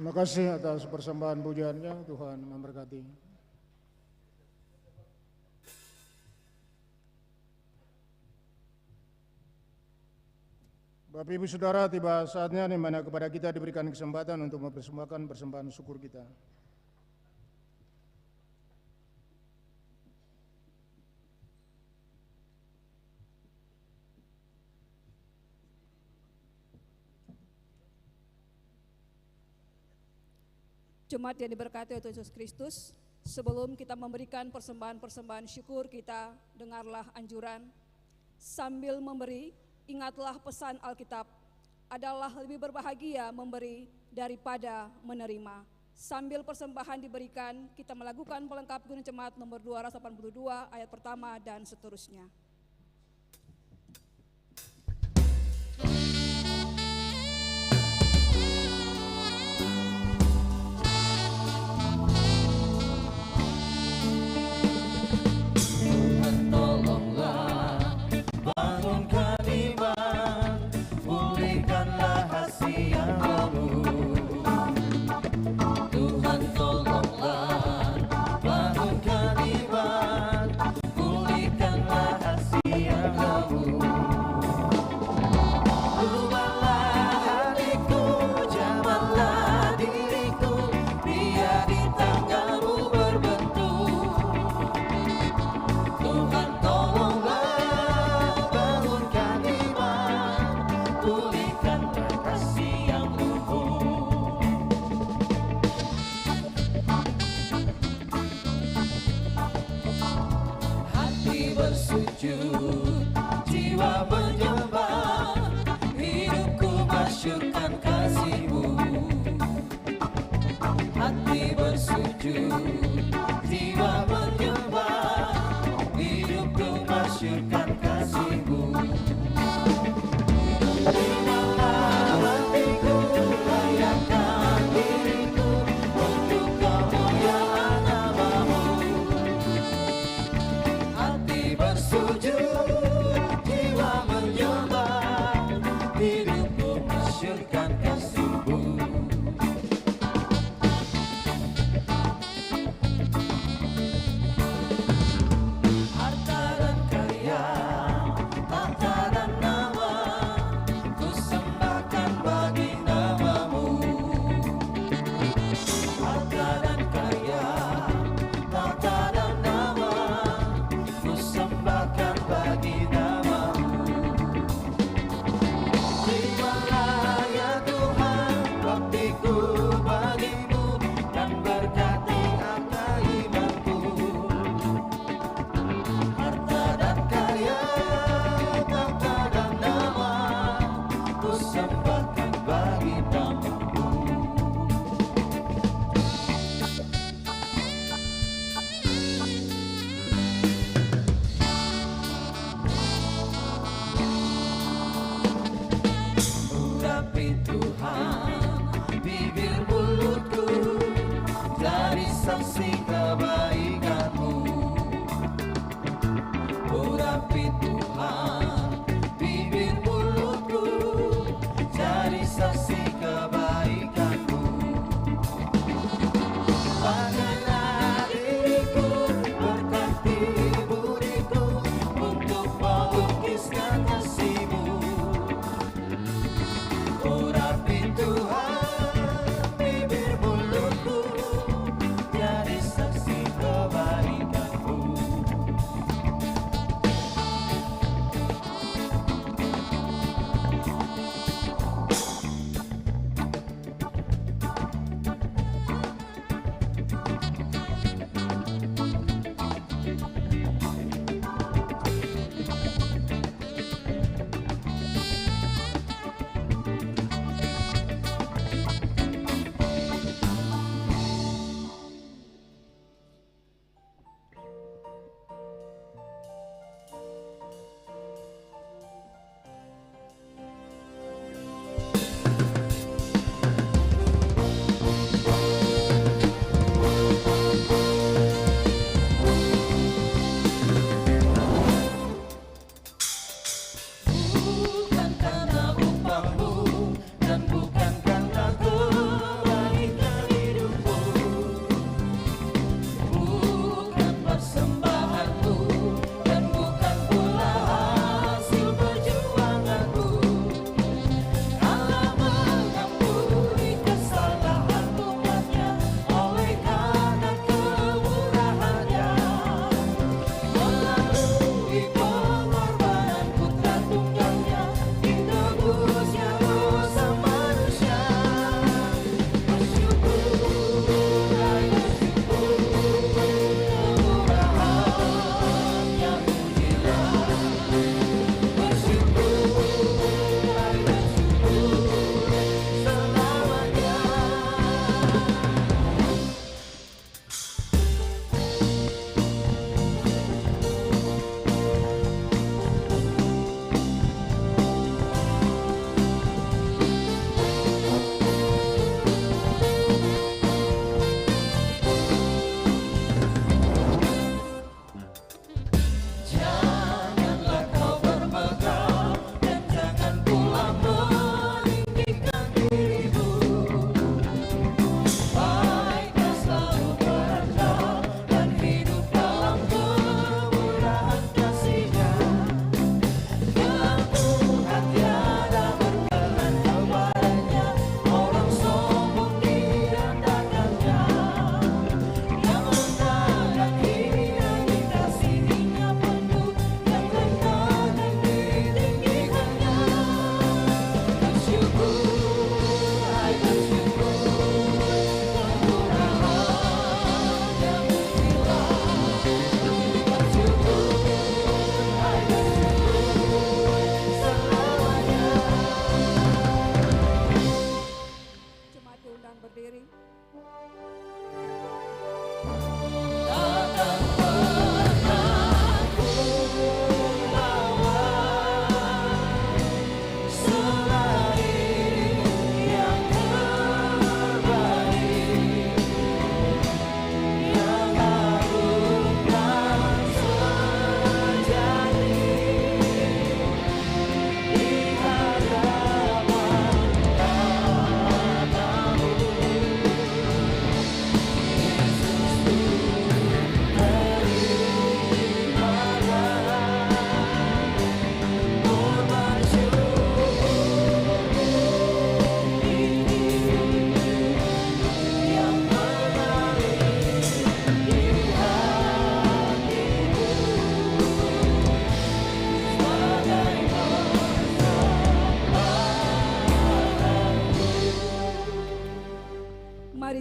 Terima kasih atas persembahan pujiannya, Tuhan memberkati. Bapak Ibu Saudara, tiba saatnya di mana kepada kita diberikan kesempatan untuk mempersembahkan persembahan syukur kita. Jemaat yang diberkati oleh Tuhan Yesus Kristus, sebelum kita memberikan persembahan-persembahan syukur kita, dengarlah anjuran. Sambil memberi, ingatlah pesan Alkitab, adalah lebih berbahagia memberi daripada menerima. Sambil persembahan diberikan, kita melakukan pelengkap gunung jemaat nomor 282 ayat pertama dan seterusnya.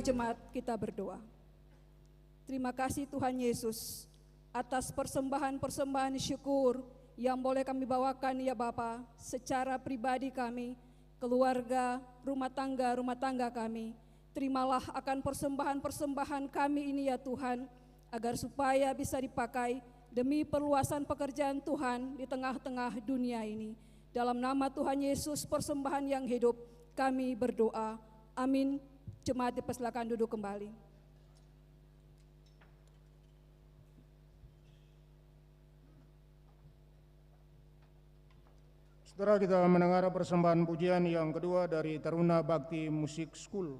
jemaat kita berdoa. Terima kasih Tuhan Yesus atas persembahan-persembahan syukur yang boleh kami bawakan ya Bapa secara pribadi kami, keluarga, rumah tangga kami. Terimalah akan persembahan-persembahan kami ini ya Tuhan, agar supaya bisa dipakai demi perluasan pekerjaan Tuhan di tengah-tengah dunia ini. Dalam nama Tuhan Yesus persembahan yang hidup kami berdoa. Amin. Jemaat dipersilakan duduk kembali. Saudara, kita mendengar persembahan pujian yang kedua dari Taruna Bakti Musik School.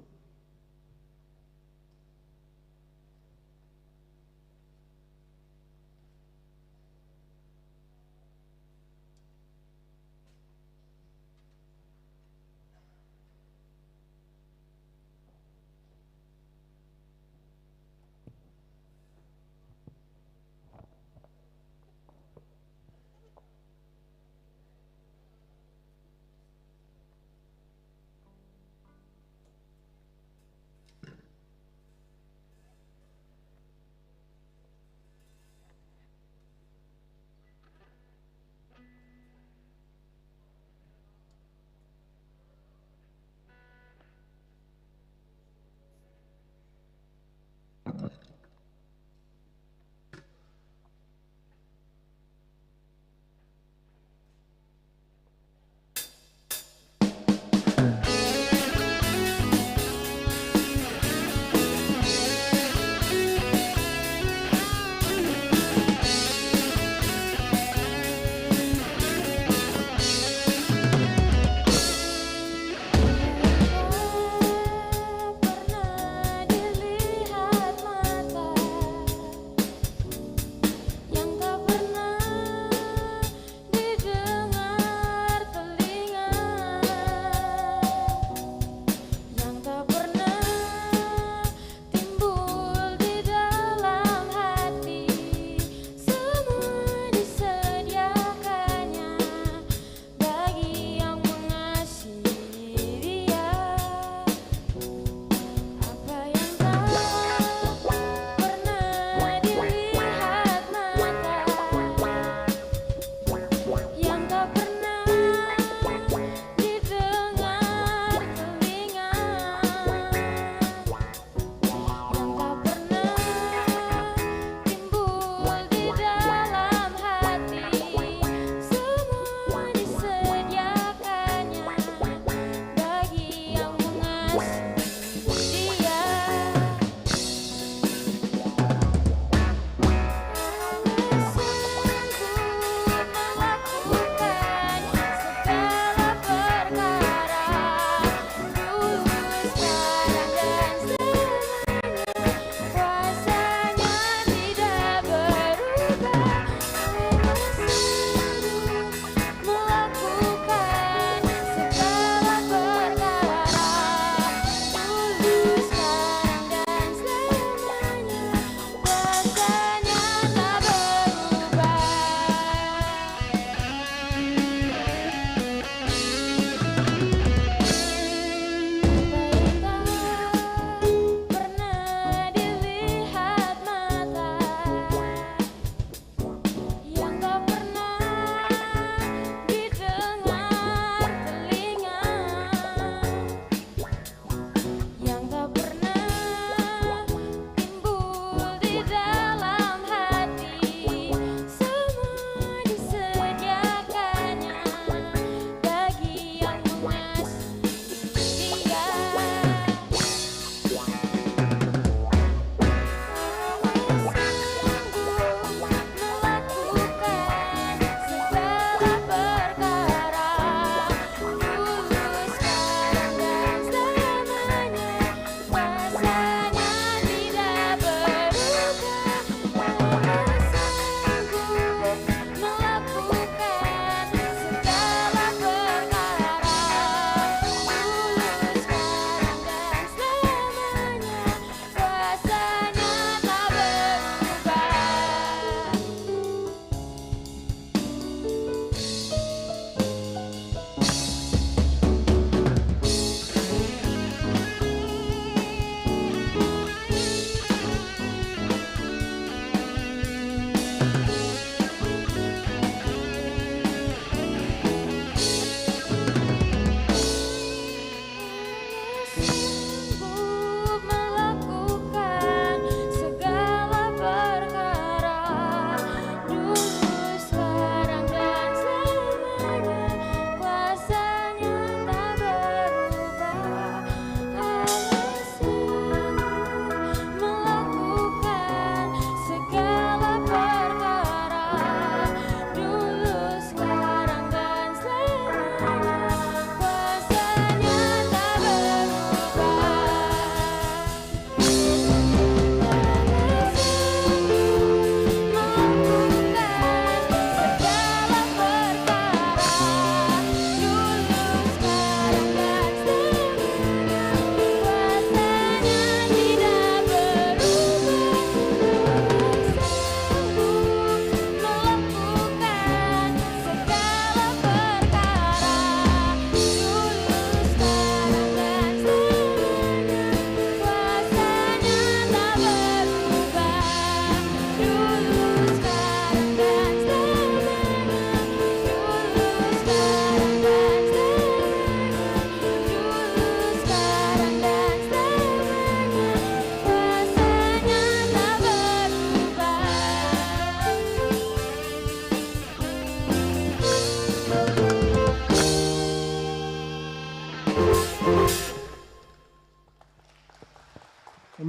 Pernah dilihat mata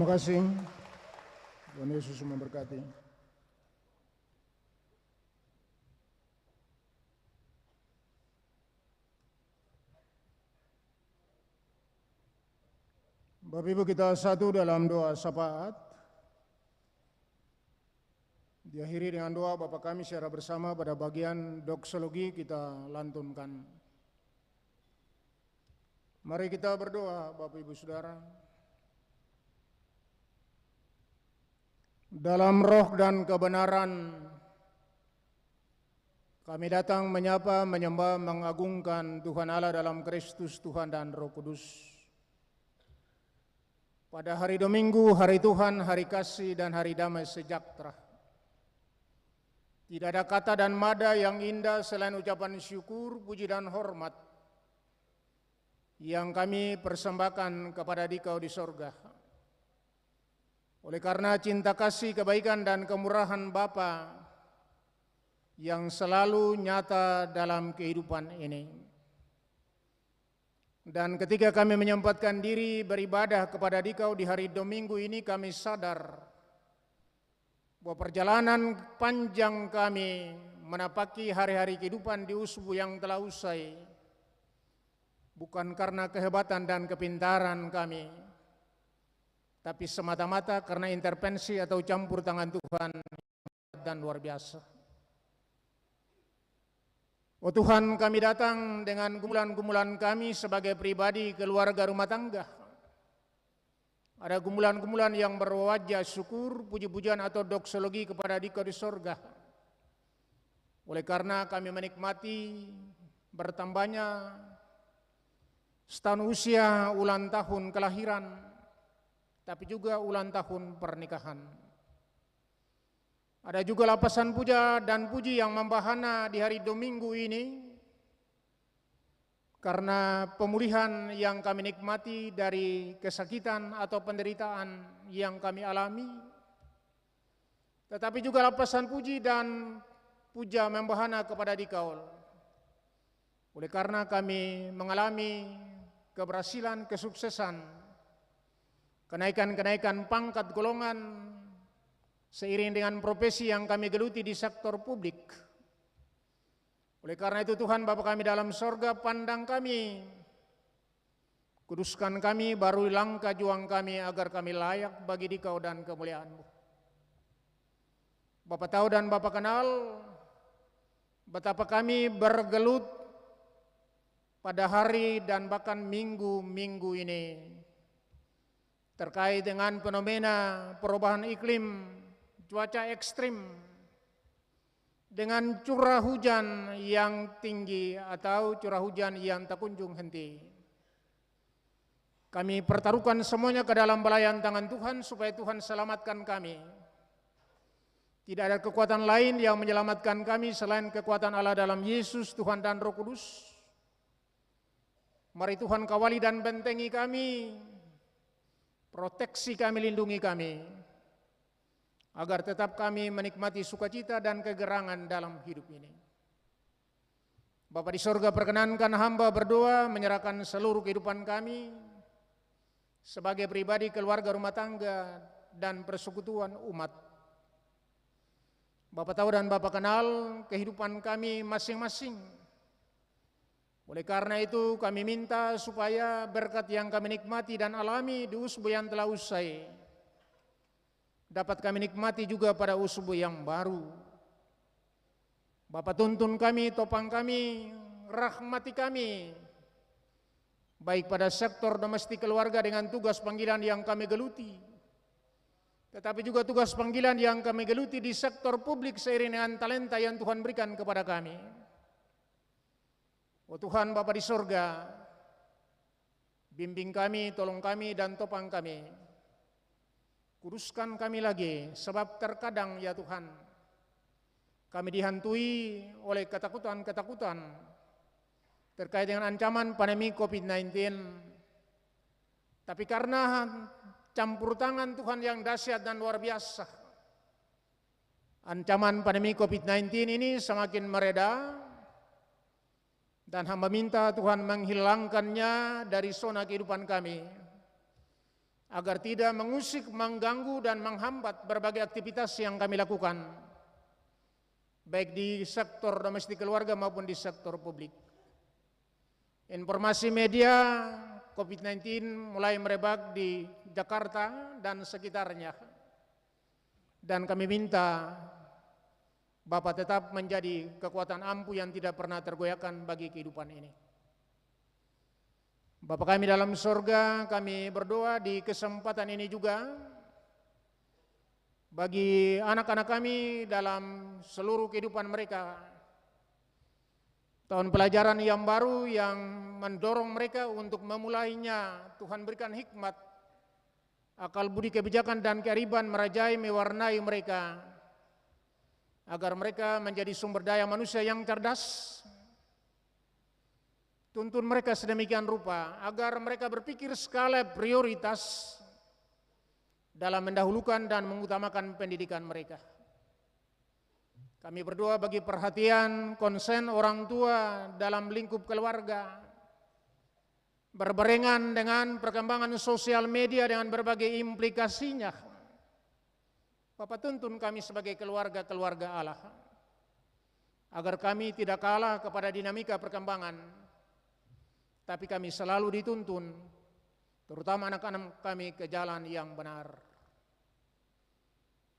Terima kasih. Tuhan Yesus memberkati. Bapak Ibu, kita satu dalam doa syafaat. Diakhiri dengan doa Bapa kami secara bersama pada bagian doksologi kita lantunkan. Mari kita berdoa Bapak Ibu Saudara. Dalam roh dan kebenaran kami datang menyapa, menyembah, mengagungkan Tuhan Allah dalam Kristus Tuhan dan Roh Kudus. Pada hari Dominggu, hari Tuhan, hari kasih dan hari damai sejahtera. Tidak ada kata dan nada yang indah selain ucapan syukur, puji dan hormat yang kami persembahkan kepada Dikau di sorga. Oleh karena cinta kasih, kebaikan dan kemurahan Bapa yang selalu nyata dalam kehidupan ini. Dan ketika kami menyempatkan diri beribadah kepada Dikau di hari Dominggu ini, kami sadar bahwa perjalanan panjang kami menapaki hari-hari kehidupan di usbu yang telah usai bukan karena kehebatan dan kepintaran kami, tapi semata-mata karena intervensi atau campur tangan Tuhan dan luar biasa. Oh Tuhan, kami datang dengan gumulan-gumulan kami sebagai pribadi, keluarga, rumah tangga. Ada gumulan-gumulan yang berwajah syukur, puji-pujian atau doksologi kepada Dikau di sorga. Oleh karena kami menikmati bertambahnya setahun usia ulang tahun kelahiran, tapi juga ulang tahun pernikahan. Ada juga lapasan puja dan puji yang membahana di hari Dominggu ini karena pemulihan yang kami nikmati dari kesakitan atau penderitaan yang kami alami. Tetapi juga lapasan puji dan puja membahana kepada Dikau. Oleh karena kami mengalami keberhasilan, kesuksesan, kenaikan-kenaikan pangkat golongan, seiring dengan profesi yang kami geluti di sektor publik. Oleh karena itu Tuhan Bapa kami dalam sorga, pandang kami, kuduskan kami, barui langkah juang kami agar kami layak bagi Dikau dan kemuliaan-Mu. Bapa tahu dan Bapa kenal betapa kami bergelut pada hari dan bahkan minggu-minggu ini terkait dengan fenomena perubahan iklim, cuaca ekstrim, dengan curah hujan yang tinggi atau curah hujan yang tak kunjung henti. Kami pertaruhkan semuanya ke dalam belayan tangan Tuhan supaya Tuhan selamatkan kami. Tidak ada kekuatan lain yang menyelamatkan kami selain kekuatan Allah dalam Yesus, Tuhan dan Roh Kudus. Mari Tuhan kawali dan bentengi kami, proteksi kami, lindungi kami, agar tetap kami menikmati sukacita dan kegerangan dalam hidup ini. Bapa di sorga, perkenankan hamba berdoa menyerahkan seluruh kehidupan kami sebagai pribadi, keluarga, rumah tangga, dan persekutuan umat. Bapa tahu dan Bapa kenal kehidupan kami masing-masing. Oleh karena itu kami minta supaya berkat yang kami nikmati dan alami di usbu yang telah usai dapat kami nikmati juga pada usbu yang baru. Bapa tuntun kami, topang kami, rahmati kami, baik pada sektor domestik keluarga dengan tugas panggilan yang kami geluti, tetapi juga tugas panggilan yang kami geluti di sektor publik seiring dengan talenta yang Tuhan berikan kepada kami. Oh Tuhan Bapa di sorga, bimbing kami, tolong kami, dan topang kami. Kuduskan kami lagi, sebab terkadang ya Tuhan, kami dihantui oleh ketakutan-ketakutan terkait dengan ancaman pandemi COVID-19. Tapi karena campur tangan Tuhan yang dahsyat dan luar biasa, ancaman pandemi COVID-19 ini semakin mereda, dan hamba minta Tuhan menghilangkannya dari zona kehidupan kami. agar tidak mengusik, mengganggu, dan menghambat berbagai aktivitas yang kami lakukan, baik di sektor domestik keluarga maupun di sektor publik. Informasi media COVID-19 mulai merebak di Jakarta dan sekitarnya. Dan kami minta Bapak tetap menjadi kekuatan ampuh yang tidak pernah tergoyahkan bagi kehidupan ini. Bapa kami dalam surga, kami berdoa di kesempatan ini juga bagi anak-anak kami dalam seluruh kehidupan mereka. Tahun pelajaran yang baru yang mendorong mereka untuk memulainya, Tuhan berikan hikmat, akal budi kebijakan dan kearifan merajai mewarnai mereka, agar mereka menjadi sumber daya manusia yang cerdas. Tuntun mereka sedemikian rupa agar mereka berpikir skala prioritas dalam mendahulukan dan mengutamakan pendidikan mereka. Kami berdoa bagi perhatian konsen orang tua dalam lingkup keluarga, berbarengan dengan perkembangan sosial media dengan berbagai implikasinya. Bapak tuntun kami sebagai keluarga-keluarga Allah, agar kami tidak kalah kepada dinamika perkembangan, tapi kami selalu dituntun, terutama anak-anak kami, ke jalan yang benar.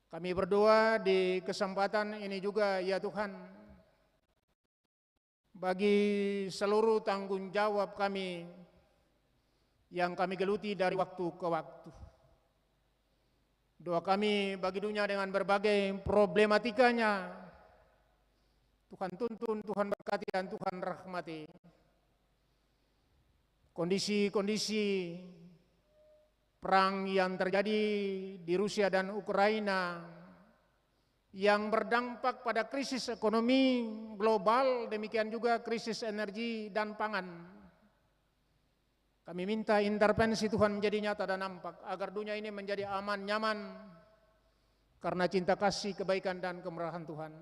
Kami berdoa di kesempatan ini juga, ya Tuhan, bagi seluruh tanggung jawab kami yang kami geluti dari waktu ke waktu. Doa kami bagi dunia dengan berbagai problematikanya, Tuhan tuntun, Tuhan berkati, dan Tuhan rahmati. Kondisi-kondisi perang yang terjadi di Rusia dan Ukraina yang berdampak pada krisis ekonomi global, demikian juga krisis energi dan pangan. Kami minta intervensi Tuhan menjadi nyata dan nampak, agar dunia ini menjadi aman, nyaman, karena cinta kasih, kebaikan, dan kemurahan Tuhan.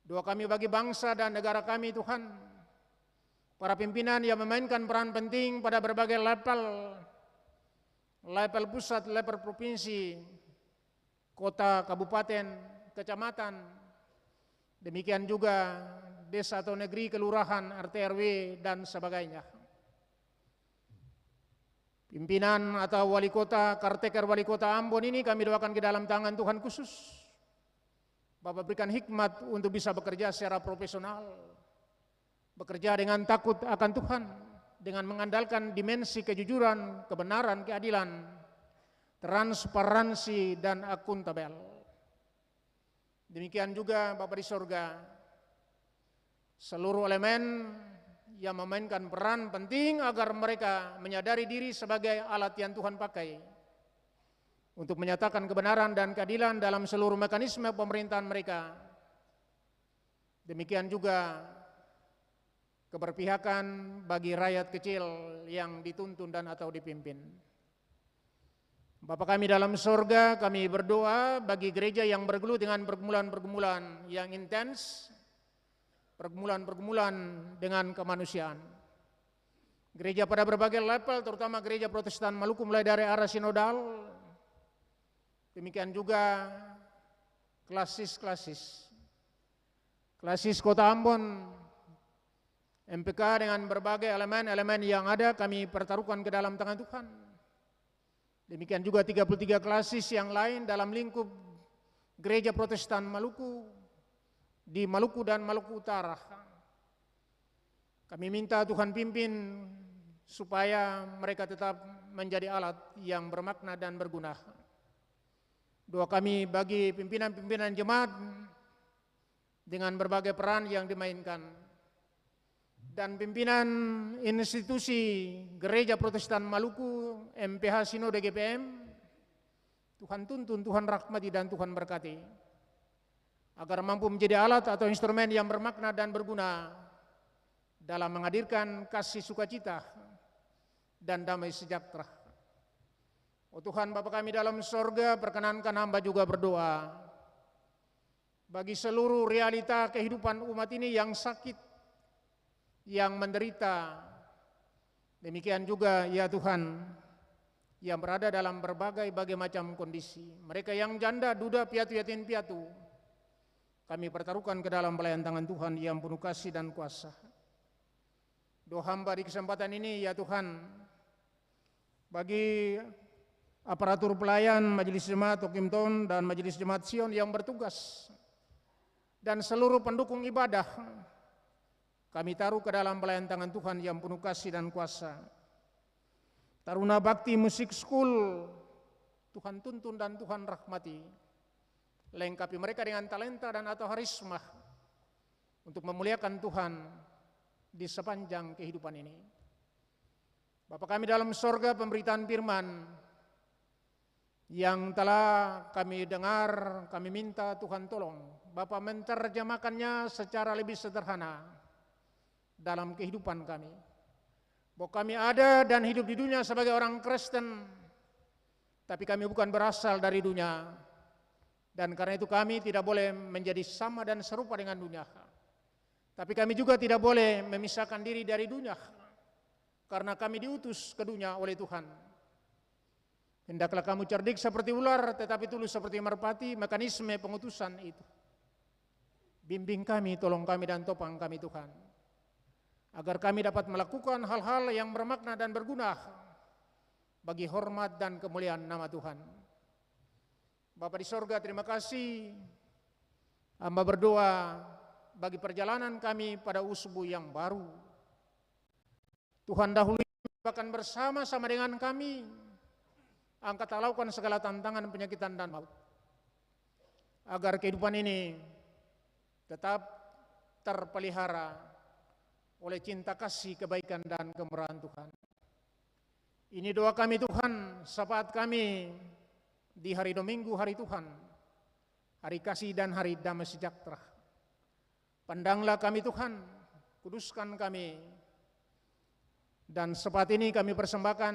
Doa kami bagi bangsa dan negara kami, Tuhan, para pimpinan yang memainkan peran penting pada berbagai level pusat, level provinsi, kota, kabupaten, kecamatan, demikian juga desa atau negeri, kelurahan, RT RW, dan sebagainya. Pimpinan atau wali kota, caretaker wali kota Ambon ini kami doakan ke dalam tangan Tuhan khusus. Bapak berikan hikmat untuk bisa bekerja secara profesional, bekerja dengan takut akan Tuhan, dengan mengandalkan dimensi kejujuran, kebenaran, keadilan, transparansi, dan akuntabel. Demikian juga Bapa di surga, seluruh elemen yang memainkan peran penting agar mereka menyadari diri sebagai alat yang Tuhan pakai untuk menyatakan kebenaran dan keadilan dalam seluruh mekanisme pemerintahan mereka. Demikian juga keberpihakan bagi rakyat kecil yang dituntun dan atau dipimpin. Bapa kami dalam surga, kami berdoa bagi gereja yang bergelut dengan pergumulan-pergumulan yang intens, pergumulan-pergumulan dengan kemanusiaan. Gereja pada berbagai level, terutama gereja Protestan Maluku mulai dari arah sinodal, demikian juga klasis Kota Ambon, MPK dengan berbagai elemen-elemen yang ada kami pertaruhkan ke dalam tangan Tuhan. Demikian juga 33 klasis yang lain dalam lingkup gereja Protestan Maluku, di Maluku dan Maluku Utara. Kami minta Tuhan pimpin supaya mereka tetap menjadi alat yang bermakna dan berguna. Doa kami bagi pimpinan-pimpinan jemaat dengan berbagai peran yang dimainkan, dan pimpinan institusi Gereja Protestan Maluku, MPH Sinode GPM, Tuhan tuntun, Tuhan rahmati, dan Tuhan berkati, agar mampu menjadi alat atau instrumen yang bermakna dan berguna dalam menghadirkan kasih sukacita dan damai sejahtera. Oh Tuhan Bapa kami dalam sorga, perkenankan hamba juga berdoa bagi seluruh realita kehidupan umat ini yang sakit, yang menderita. Demikian juga ya Tuhan, yang berada dalam berbagai macam kondisi. Mereka yang janda, duda, piatu, yatim piatu, kami pertaruhkan ke dalam pelayan tangan Tuhan yang penuh kasih dan kuasa. Doa hamba di kesempatan ini ya Tuhan, bagi aparatur pelayan Majelis Jemaat Okimton dan Majelis Jemaat Sion yang bertugas dan seluruh pendukung ibadah, kami taruh ke dalam pelayan tangan Tuhan yang penuh kasih dan kuasa. Taruna Bakti Musik School, Tuhan tuntun dan Tuhan rahmati. Lengkapi mereka dengan talenta dan atau harisma untuk memuliakan Tuhan di sepanjang kehidupan ini. Bapa kami dalam sorga, pemberitaan firman yang telah kami dengar, kami minta Tuhan tolong Bapa menerjemahkannya secara lebih sederhana dalam kehidupan kami. Bahwa kami ada dan hidup di dunia sebagai orang Kristen, tapi kami bukan berasal dari dunia, dan karena itu kami tidak boleh menjadi sama dan serupa dengan dunia. Tapi kami juga tidak boleh memisahkan diri dari dunia, karena kami diutus ke dunia oleh Tuhan. Hendaklah kamu cerdik seperti ular, tetapi tulus seperti merpati, mekanisme pengutusan itu. Bimbing kami, tolong kami dan topang kami Tuhan, agar kami dapat melakukan hal-hal yang bermakna dan berguna bagi hormat dan kemuliaan nama Tuhan. Bapa di sorga, terima kasih. Hamba berdoa bagi perjalanan kami pada usbu yang baru. Tuhan dahului bahkan bersama-sama dengan kami, angkat lakukan segala tantangan, penyakitan dan maut, agar kehidupan ini tetap terpelihara oleh cinta kasih, kebaikan dan kemurahan Tuhan. Ini doa kami Tuhan, saat kami di hari Dominggu, hari Tuhan, hari kasih dan hari damai sejahtera. Pandanglah kami Tuhan, kuduskan kami, dan saat ini kami persembahkan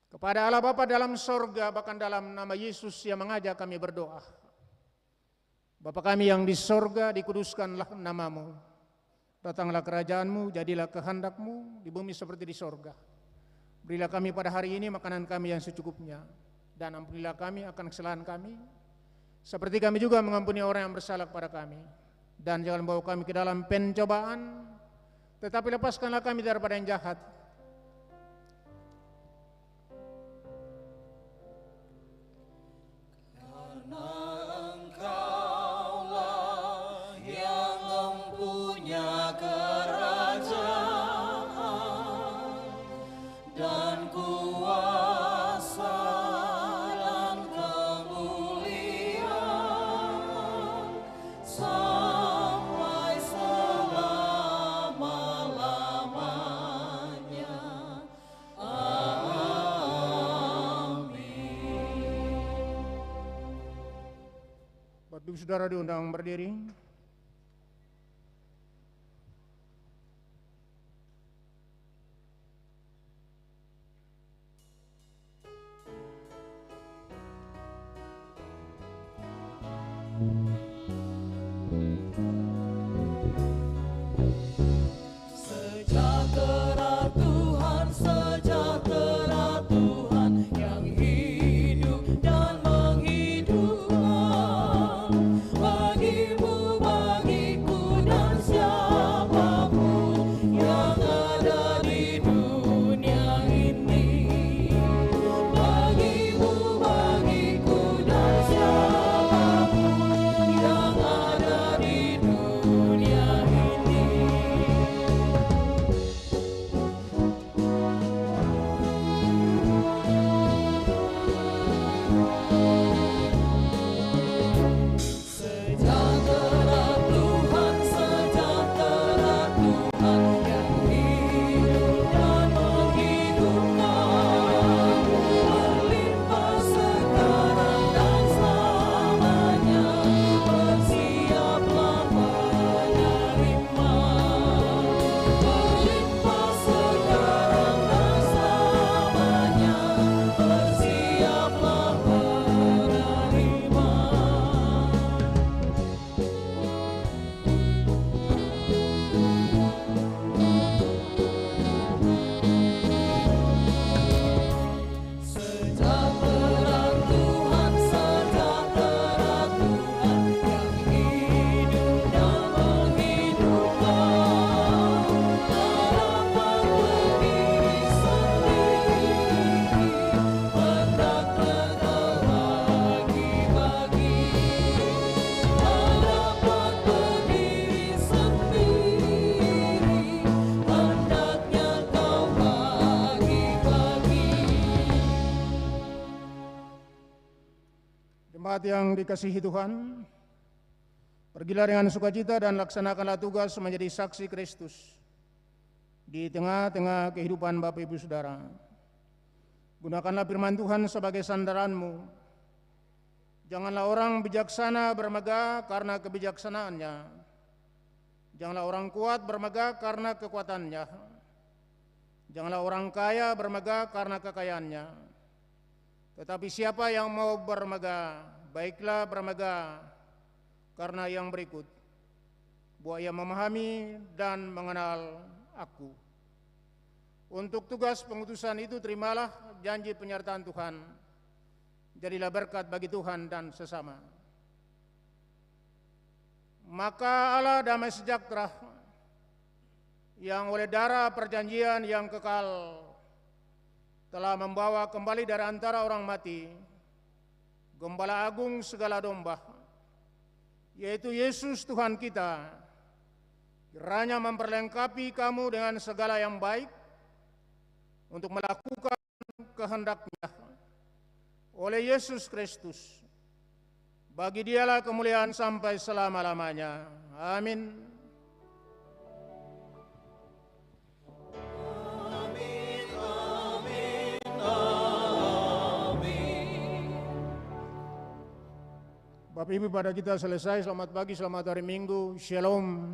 kepada Allah Bapa dalam sorga, bahkan dalam nama Yesus yang mengajak kami berdoa. Bapa kami yang di sorga, dikuduskanlah namamu. Datanglah kerajaan-Mu, jadilah kehendak-Mu di bumi seperti di sorga. Berilah kami pada hari ini makanan kami yang secukupnya, dan ampunilah kami akan kesalahan kami, seperti kami juga mengampuni orang yang bersalah kepada kami. Dan jangan bawa kami ke dalam pencobaan, tetapi lepaskanlah kami daripada yang jahat. Saudara diundang berdiri. Sejahtera Tuhan, sejahtera Tuhan yang hidup dan menghidupkan bagimu, bagiku dan siapapun yang ada di dunia ini. Bagimu, bagiku dan siapapun yang ada di dunia ini. Jemaat yang dikasihi Tuhan, pergilah dengan sukacita dan laksanakanlah tugas menjadi saksi Kristus di tengah-tengah kehidupan Bapak Ibu Saudara. Gunakanlah firman Tuhan sebagai sandaranmu. Janganlah orang bijaksana bermegah karena kebijaksanaannya. Janganlah orang kuat bermegah karena kekuatannya. Janganlah orang kaya bermegah karena kekayaannya. Tetapi siapa yang mau bermegah, baiklah bermegah karena yang berikut, bahwa ia memahami dan mengenal aku. Untuk tugas pengutusan itu terimalah janji penyertaan Tuhan. Jadilah berkat bagi Tuhan dan sesama. Maka Allah damai sejahtera yang oleh darah perjanjian yang kekal telah membawa kembali dari antara orang mati Gembala Agung segala domba, yaitu Yesus Tuhan kita, kiranya memperlengkapi kamu dengan segala yang baik untuk melakukan kehendak-Nya oleh Yesus Kristus. Bagi Dialah kemuliaan sampai selama-lamanya. Amin. Bapak Ibu, pada kita selesai. Selamat pagi, selamat hari Minggu. Shalom.